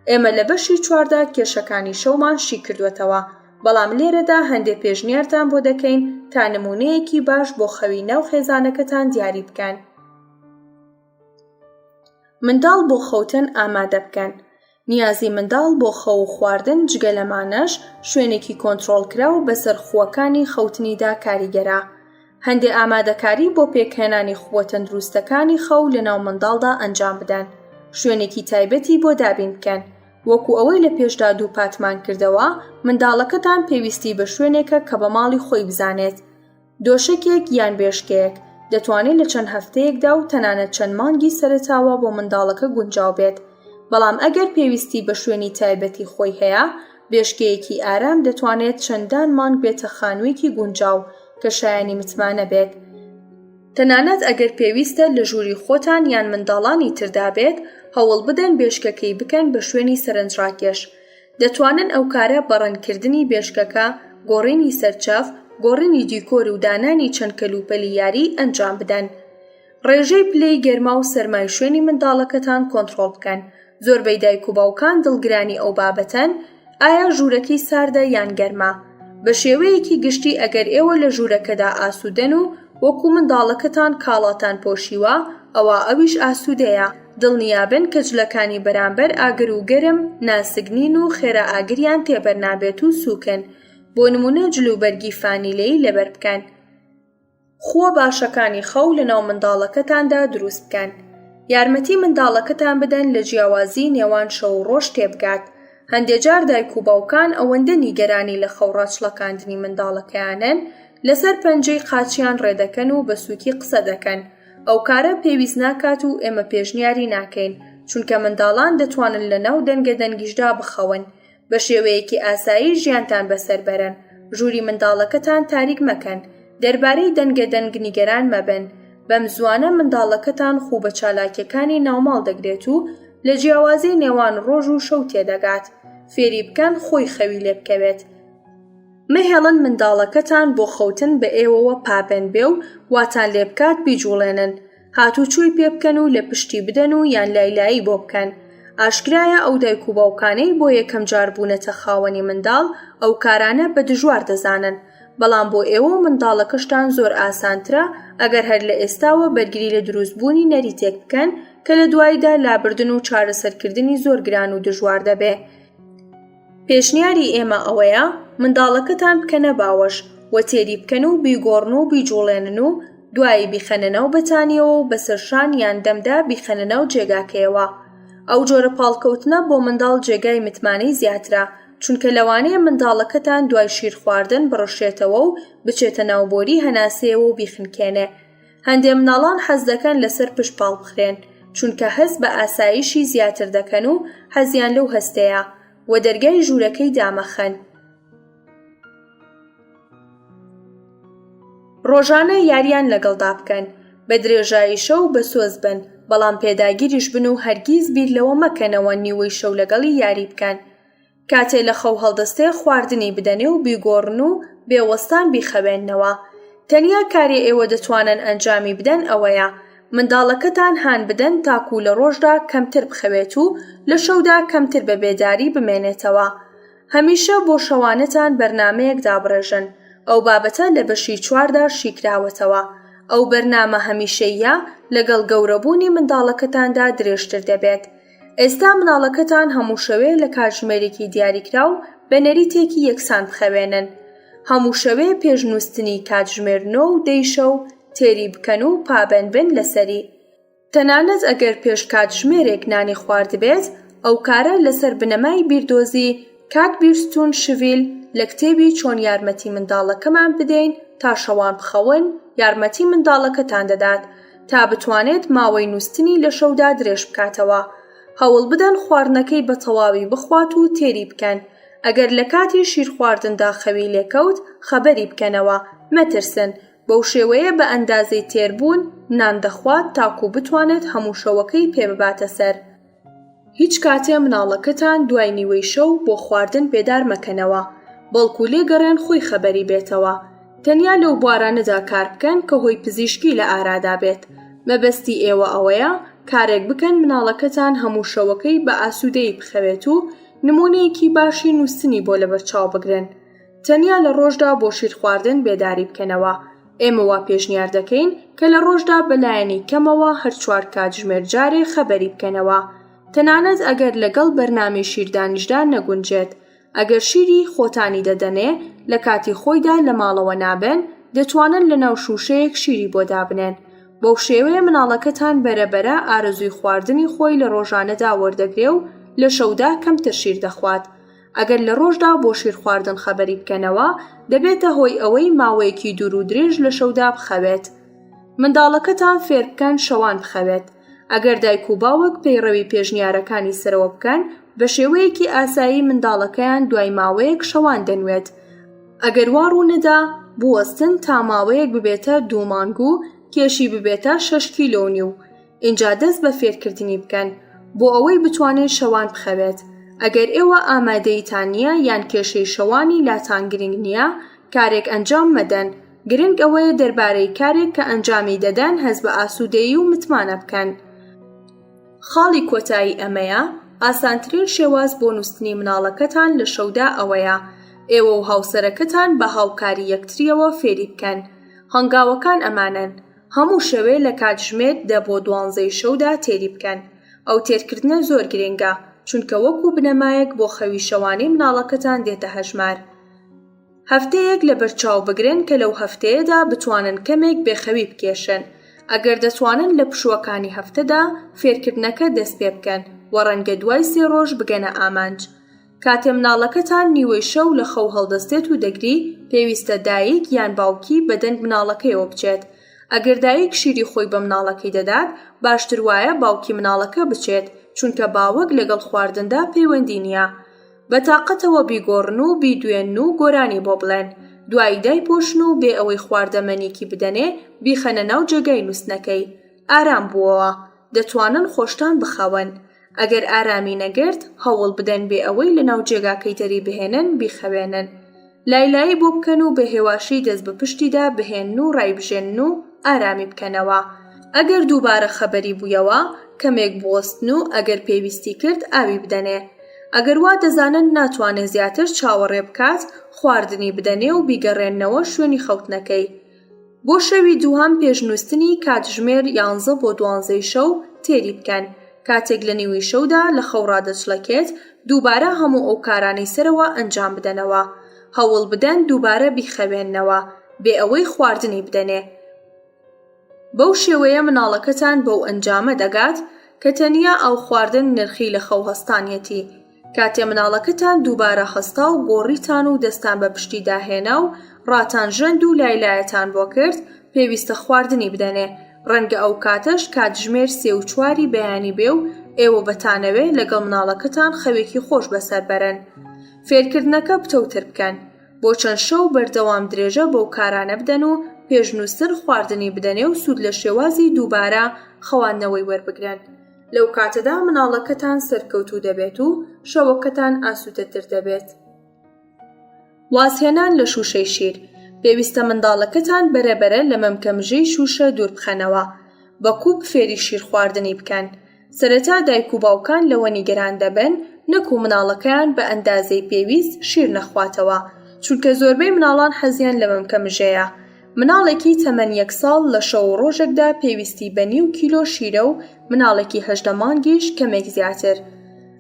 ئێمە لە بەشی 4دا کێشەکانی شەومان شی کردوێتەوە، بەڵام لێرەدا هەندێک پێشنیارتان بۆ دەکەین تا نمونەیەکی باش بۆ خەوی ناو خێزانەکەتان دیاری بکەن. منداڵ بۆ خەوتن ئامادە بکەن. نیازی منداڵ بۆ خەو خواردن جگە لەمانەش شوێنێکی کۆنتڕۆڵکراو بەسەر خووەکانی خەوتنیدا کاریگەرە. هەندێک ئامادەکاری بۆ پێکهێنانی خووە تەندروستەکانی خەو لەناو منداڵدا ئەنجام بدەن. شوێنێکی تایبەتی بۆ دابین بکەن. وەکو ئەوەی لە پێشدا دوو پاتمان کردەوە، منداڵەکەتان پێویستی بە شوێنێکە کە بە ماڵی خۆی بزانێت. دۆشکێک یان بێشکەیەک دەتوانێت لە چەند هەفتەیەکدا و تەنانەت چەند مانگی سەرەتاوە بۆ منداڵەکە گونجاو بێت. بەڵام ئەگەر پێویستی بە شوێنی تایبەتی خۆی هەیە، بێشکەیەکی ئارام دەتوانێت چەندان مانگ بێتە خانوویەکی گونجاو کە شایانی متمانە بێت. تەنانەت ئەگەر پێویستە لە ژووری خۆتان یان منداڵانی تردا بێت، هەوڵ بدەن بێشکەکەی بکەن بە شوێنی سەرنجڕاکێش. دەتوانن ئەو کارە بەڕەنکردنی بێشکەکە، گۆڕینی سەرچاف، گۆڕینی دیکۆر و دانانی چەند کەلوپەلی یاری ئەنجام بدەن. ڕێژەی پلەی گەرما و سەرمای شوێنی منداڵەکەتان کۆنتڕۆڵ بکەن. زۆربەی دایک و باوکان دڵگرانی ئەو بابەتەن، ئایا ژوورەکەی ساردە یان گەرما. بە شێوەیەکی گشتی ئەگەر ئێوە لە ژوورەکەدا ئاسوودەن و وەکو منداڵەکەتان کاڵاتان پۆشیوە، ئەوە ئەویش ئاسوودەیە. دڵنیابن کە جلەکانی بەرامبەر ئاگر و گەرم ناسگنین و خێرا ئاگریان تێبەر نابێت و سووکن. بۆ نمونە جلوبەرگی فانیلەی لەبەر بکەن. خووە باشەکانی خەو لەناو منداڵەکەتاندا دروست بکەن. یارمەتی منداڵەکەتان بدەن لە جیاوازی نێوان شەو و ڕۆژ تێبگات. هەندێک جار دایک و باوکان ئەوەندە نیگەرانی لە خەو ڕاچڵەکاندنی منداڵەکەیانن، لەسەر پەنجەی قاچیان ڕێدەکەن و بە سووکی قسە دەکەن. ئەو کارە پێویست ناکات و ئێمە پێشنیاری ناکەین، چونکە منداڵان دەتوانن لەناو دەنگە دەنگیشدا بخەون. بە شێوەیەکی ئاسایی ژیانتان بەسەر بەرن. ژووری منداڵەکەتان تاریک مەکەن. دەربارەی دەنگە دەنگ نیگەران مەبن. بەم زوانە منداڵەکەتان خوو بە چالاکیەکانی ناوماڵ دەگرێت و لە جیاوازی نێوان ڕۆژ و شەو تێدەگات. فێری بکەن خۆی خەوی لێ بکەوێت. مەهێڵن منداڵەکەتان بۆ خەوتن بە ئێوەوە پابەن بێ و واتان لێ بکات بیجوڵێنن. هاتوچۆی پێ بکەن و لە پشتی بدەن و یان لایلایی بۆ بکەن. ئاشکرایە ئەو دایک و باوکانەی بۆ یەکەم جار بوونەتە خاوەنی منداڵ ئەو کارانە بە دژوار دەزانن. بەڵام بۆ ئێوە منداڵەکەشتان زۆر ئاسانترە ئەگەر هەر لە ئێستاوە بەرگری لە دروستبوونی نەریتێک بکەن کە لە دواییدا لابردن و چارەسەرکردنی زۆر گران و دژوار دەبێ. پێشنیاری ئێمە ئەوەیە منداڵەکەتان بکەنە باوەش و تێری بکەن و بیگۆڕن و بیجوڵێنن و دوایی بیخەنەنەو بەتانیەوە و بەسەرشان یان دەمدا بیخەنەنەو جێگاکەیەوە. ئەو جۆرە پاڵکەوتنە بۆ منداڵ جێگای متمانەی زیاترە، چونکە لەوانەیە منداڵەکەتان دوای شیر خواردن بڕشێتەوە و بچێتە ناوبۆری هەناسەیەوە و بیخنکێنێ. هەندێک مناڵان حەز دەکەن لەسەر پشت پاڵ بخرێن، چونکە هەست بە ئاسایشی زیاتر دەکەن و حەزیان لەو هەستەیە و دەرگای ژوورەکەی دامەخەن. ڕۆژانە یاریان لەگەڵدا بکەن، بە درێژایی شەو بە سۆز بن، بەڵام پێداگیریش بن و هەرگیز بیر لەوە مەکەنەوە نیوەی شەو لەگەڵی یاری بکەن. کاتێ لە خەو هەڵدەستێ خواردنی بدەنێ و بیگۆڕن و بێوەستان بیخەوێننەوە. تەنیا کاری ئێوە دەتوانن ئەنجامی بدەن ئەوەیە منداڵەکەتان هان بدەن تاکو لە ڕۆژدا کەمتر بخەوێت و لە شەودا کەمتر بە بێداری بمێنێتەوە. هەمیشە بۆ شەوانەتان بەرنامەیەک دابڕێژن. ئەو بابەتە لە بەشی 4دا شیکراوەتەوە. ئەو بەرنامە هەمیشەیە لەگەڵ گەورەبوونی منداڵەکەتاندا درێژتر دەبێت. ئێستا مناڵەکەتان هەموو شەوێ لە کاتژمێرێکی دیاریکراو بە نەریتێکی یەکسان بخەوێنن. هەموو شەوێ پێشنووستنی کاتژمێرنەوە و دەیشە و تێری بکەن و پابەن بن لەسەری. تەنانەت ئەگەر پێش کاتژمێرێک نانی خواردبێت، ئەو کارە لەسەر بنەمای بیردۆزی کات بیرستون شڤیل لە کتێبی چۆن یارمەتی منداڵەکەمان بدەین تا شەوان بخەون یارمەتی منداڵەکەتان دەدات تا بتوانێت ماوەی نووستنی لە شەودا درێژ بکاتەوە. هەوڵ بدەن خواردنەکەی بە تەواوی بخوات و تێری بکەن. ئەگەر لە کاتی شیر خواردندا خەوی لێکەوت، خەبەری بکەنەوە، مەترسن. بەو شێوەیە بە ئەندازەی تێربوون نان دەخوات تاکو بتوانێت هەموو شەوەکەی پێ بباتە سەر. هیچ کاتێ مناڵەکەتان دوای نیوەی شەو بۆ خواردن بێدار مەکەنەوە، بەڵکو لێگەڕێن خۆی خەبەری بێتەوە. تەنیا لەو بوارانەدا کار بکەن کە هۆی پزیشکی لە ئارادا بێت. مەبەستی ئێوە ئەوەیە کارێک بکەن مناڵەکەتان هەموو شەوەکەی بە ئاسوودەی بخەوێت و نمونەیەکی باشی نووستنی بۆ لەبەرچاو بگرن. تەنیا لە ڕۆژدا بۆ شیر خواردن بێداری بکەنەوە. ئێمە وا پێشنیار دەکەین کە لە ڕۆژدا بەلایەنی کەمەوە هەر 4 کاتژمێر جارێ خەبەری بکەنەوە، تەنانەت ئەگەر لەگەڵ بەرنامەی شیردانیشدا نەگونجێت. ئەگەر شیری خۆتانی دەدەنێ لە کاتی خۆیدا لە ماڵەوە نابێن، دەتوانن لە ناو شوشەیەک شیری بۆ دابنێن. بەو شێوەیە مناڵەکەتان بەرەبەرە ئارەزووی خواردنی خۆی لە ڕۆژانەدا وەردەگرێ و لە شەودا کەمتر شیر دەخوات. ئەگەر لە ڕۆژدا بۆ شیر خواردن خەبەری بکەنەوە، دەبێتە هۆی ئەوەی ماوەیەکی دوور و درێژ لە شەودا بخەوێت. منداڵەکەتان فێر بکەن شەوان بخەوێت. ئەگەر دایک و باوک پەیڕەوی پێشنیارەکانی سەرەوە بکەن، بە شێوەیەکی ئاسایی منداڵەکەیان دوای ماوەیەک شەوان دەنوێت. ئەگەر وا ڕوونەدا بوەستن تا ماوەیەک ببێتە 2 مانگ و کێشی ببێتە 6 کیلۆ. اینجا دەست بە فێرکردنی بکەن بۆ ئەوەی بتوانێت شەوان بخەوێت. ئەگەر ئێوە ئامادەیتان نییە یان کێشەی شەوانی لاتان گرنگ نییە، کارێک ئەنجام مەدەن. گرنگ ئەوەیە دەربارەی کارێک کە ئەنجامی دەدەن هەست بە ئاسوودەیی و متمانە بکەن. خاڵی کۆتایی ئەمەیە، ئاسانترین شێواز بۆ نووستنی مناڵەکەتان لە شەودا ئەوەیە ئێوە و هاوسەرەکەتان بە هاوکاری یەکتریەوە فێری بکەن. هەنگاوەکان ئەمانن: هەموو شەوێ لە کاتژمێر 10 بۆ 12 شەودا تێری بکەن. ئەو تێرکردنە زۆر گرنگە، چونکە وەکو بنەمایەک بۆ خەوی شەوانی مناڵەکەتان دێتە هەژمار. هەفتەیەک لە بەرچاو بگرن کە لەو هەفتەیەدا بتوانن کەمێک بێخەوی بکێشن. ئەگەر دەتوانن لە پشووەکانی هەفتەدا فێرکردنەکە دەست پێ بکەن و ڕەنگە دوای 3 ڕۆژ بگەنە ئامانج. کاتێ مناڵەکەتان نیوەی شەو لە خەو هەڵدەستێت و دەگری، پێویستە دایک یان باوکی بە دەنگ مناڵەکەیەوە بچێت. ئەگەر دایک شیری خۆی بە مناڵەکەی دەدات، باشتر وایە باوکی مناڵەکە بچێت، چونکە باوەک لەگەڵ خواردندا پەیوەندی نییە. بەتاقەتەوە بیگۆڕن و بیدوێن و گۆرانی بۆ بڵێن. دوای دایپۆشن و بێ ئەوەی خواردەمەنیکی بدەنێ، بیخەنە ناو جێگای نووستنەکەی. ئارام بووەوە، دەتوانن خۆشتان بخەون. ئەگەر ئارامی نەگرت، هەوڵ بدەن بێ ئەوەی لە ناو جێگاکەی تەری بهێنن بیخەوێنن. لایلایی بۆ بکەن و بە هێواشی دەست بە پشتیدا بهێن و ڕایبژێن و ئارامی بکەنەوە. ئەگەر دووبارە خەبەری بوویەوە، کەمێک بوەستن و ئەگەر پێویستی کرد ئاوی بدەنێ. ئەگەر وا دەزانن ناتوانێت زیاتر چاوەڕێ بکات، خواردنی بدەنێ و بیگەڕێنەوە شوێنی خەوتنەکەی. بۆ شەوی دووهەم پێشنووستنی کاتژمێر 11 بۆ 12 شەو تێری بکەن. کاتێک لە نیوی شەودا لە خەو ڕادەچڵەکێت، دووبارە هەموو ئەو کارانەی سەرەوە ئەنجام بدەنەوە. هەوڵ بدەن دووبارە بیخەوێننەوە بێ ئەوەی خواردنی بدەنێ. بەو شێوەیە مناڵەکەتان بەو ئەنجامە دەگات کە تەنیا ئەو خواردن نرخی لە خەو هەستانیەتی. کاتێ مناڵەکەتان دووبارە هەستا و گۆڕیتان و دەستان بە پشتی داهێنا و ڕاتان ژەند و لایلایەتان بۆ کرد، پێویستە خواردنی بدەنێ. ڕەنگە ئەو کاتەش کاتژمێر 3 و 4 بەیانی بێ و ئێوە بەتانەوێ لەگەڵ مناڵەکەتان خەوێکی خۆش بەسەر بەرن. فێرکردنەکە بتەوتر بکەن. بۆ چەند شەو بەردەوام درێژە بەو کارانە بدەن و پێشنووسن خواردنی بدەنێ و سوود لە شێوازی دووبارە خەواندنەوەی وەربگرن. لەو کاتەدا مناڵەکەتان سەرکەوتوو دەبێت و شەوەکەتان ئاسوودەتر دەبێت. وازهێنان لە شوشەی شیر. پێویستە منداڵەکەتان بەرەبەرە لە مەمکەمژەی شوشە دوور بخەنەوە. بە کووب فێری شیر خواردنی بکەن. سەرەتا دایک و باوکان لەوە نیگەران دەبن نەکو مناڵەکەیان بە ئەندازەی پێویست شیر نەخواتەوە، چونکە زۆربەی مناڵان حەزیان لە مەمکەمژەیە. مناڵێکی تەمەن 1 ساڵ لە شەو ڕۆژێکدا پێویستی بە 0.5 کیلۆ شیرە و مناڵێکی 18 مانگیش کەمێک زیاتر.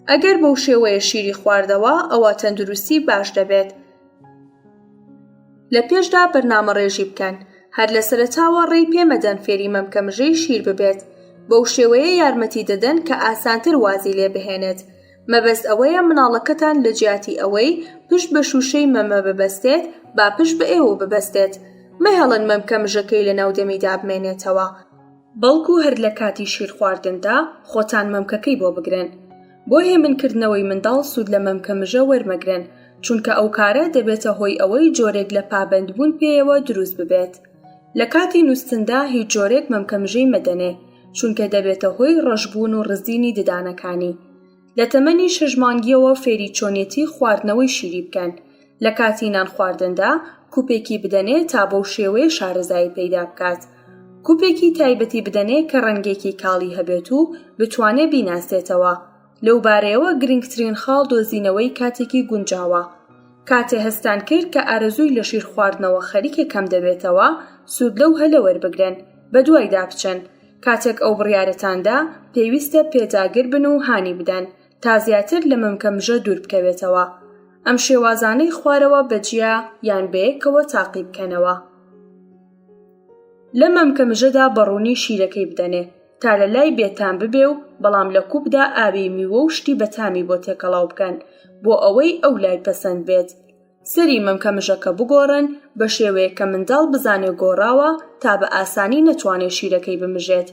ئەگەر بەو شێوەیە شیری خواردەوە، ئەوە تەندروستی باش دەبێت. لە پێشدا بەرنامەڕێژی بکەن. هەر لە سەرەتاوە ڕێی پێمەدەن فێری مەمکەمژەی شیر ببێت. بەو شێوەیە یارمەتی دەدەن کە ئاسانتر وازی لێ بهێنێت. مەبەست ئەوەیە مناڵەکەتان لە جیاتی ئەوەی پشت بە شوشەی مەمە ببەستێت، با پشت بە ئێوە ببەستێت. مەهێڵن مەمکەمژەکەی لە ناو دەمیدا بمێنێتەوە. بەڵکو هەر لە کاتی شیر خواردندا خۆتان مەمکەکەی بۆ بگرن. بۆ هێمنکردنەوەی منداڵ سوود لە مەمکەمژە وەرمەگرن، چونکە ئەو کارە دەبێتە هۆی ئەوەی جۆرێک لە پابەندبوون پێیەوە دروست ببێت. لە کاتی نووستندا هیچ جۆرێک مەمکەمژەی مەدەنێ، چونکە دەبێتە هۆی ڕەشبوون و ڕزینی ددانەکانی. لە تەمەنی 6 مانگیەوە فێری چۆنیەتی خواردنەوەی شیری بکەن. لە کاتی نان خواردندا کوپێکی بدەنێ تا بەو شێوەیە شارەزایی پەیدا بکات. کوپێکی تایبەتی بدەنێ کە ڕەنگێکی کاڵی هەبێت و بتوانێ بیناسێتەوە. لەو بارەیەوە گرنگترین خاڵ دۆزینەوەی کاتێکی گونجاوە. کاتێ هەستان کرد کە ئارەزووی لە شیر خواردنەوە خەریکێ کەم دەبێتەوە سوود لەو هەلە وەربگرن بە دوایدا بچن. کاتێک ئەو بڕیارەتاندا پێویستە پێداگر بن و هانی بدەن تا زیاتر لە مەمکەمژە دوور بکەوێتەوە. ئەم شێوازانەی خوارەوە بەجیا یان بەیەکەوە تاقی بکەنەوە. لە مەمکەمژەدا بەڕوونی شیرەکەی بدەنێ تا لە لای بێتام ببێ و بەڵام لە کوبدا ئاوی میوە و شتی بەتامی بۆ تێکەڵاو بکەن بۆ ئەوەی ئەو لای پەسەند بێت. سەری مەمکەمژەکە بگۆڕن بە شێوەیە کە منداڵ بزانێ گۆڕاوە تا بە ئاسانی نەتوانێت شیرەکەی بمژێت.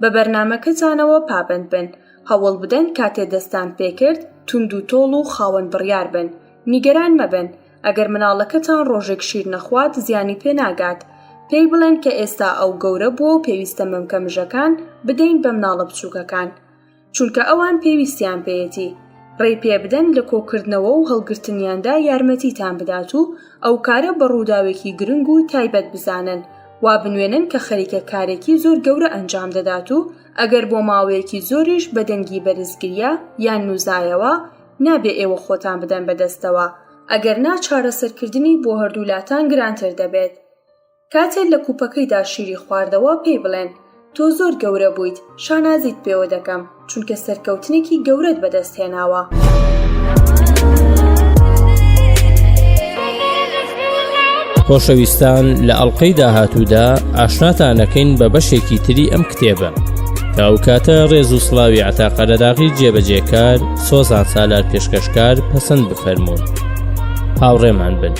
بە بەرنامەکەتانەوە پابند بن، هەوڵ بدەن کاتێ دەستان پێکرد توند و تۆڵ و خاوەن بڕیار بن. نیگەران مەبن، ئەگەر مناڵەکەتان ڕۆژێک شیر نەخوات زیانی پێ ناگات. پێی بڵێن کە ئێستا ئەو گەورە بووە و پێویستە مەمکەمژەکان بدەین بە مناڵە بچووکەکان چونکە ئەوان پێویستیان پێیەتی. ڕێی پێ بدەن لە کۆکردنەوە و هەڵگرتنیاندا یارمەتیتان بدات و ئەو کارە بە ڕووداوێکی گرنگ و تایبەت بزانن. وا بنوێنن کە خەریکە کارێکی زۆر گەورە ئەنجام دەدات و ئەگەر بۆ ماوەیەکی زۆریش بە دەنگی بەرزگریە یان نووزایەوە نابێ ئێوە خۆتان بدەن بەدەستەوە، ئەگەر نا چارەسەرکردنی بۆ هەردوولاتان گرانتر دەبێت. کاتێک لە کوپەکەیدا شیری خواردەوە پێی بڵێن تۆ زۆر گەورە بوویت، شانازیت پێوە دەکەم چونکە سەرکەوتنێکی گەورەت بەدەست هێناوە. خۆشەویستان، لە ئەڵقەی داهاتوودا ئاشناتانەکەین بە بەشێکی تری ئەم کتێبە کە ئەو کاتە ڕێز و سڵاوی عەتاقەرەداغی جێبەجێکار سۆزان سالار پێشکەشکار پەسەند بفەرموون. هاوڕێمان بن.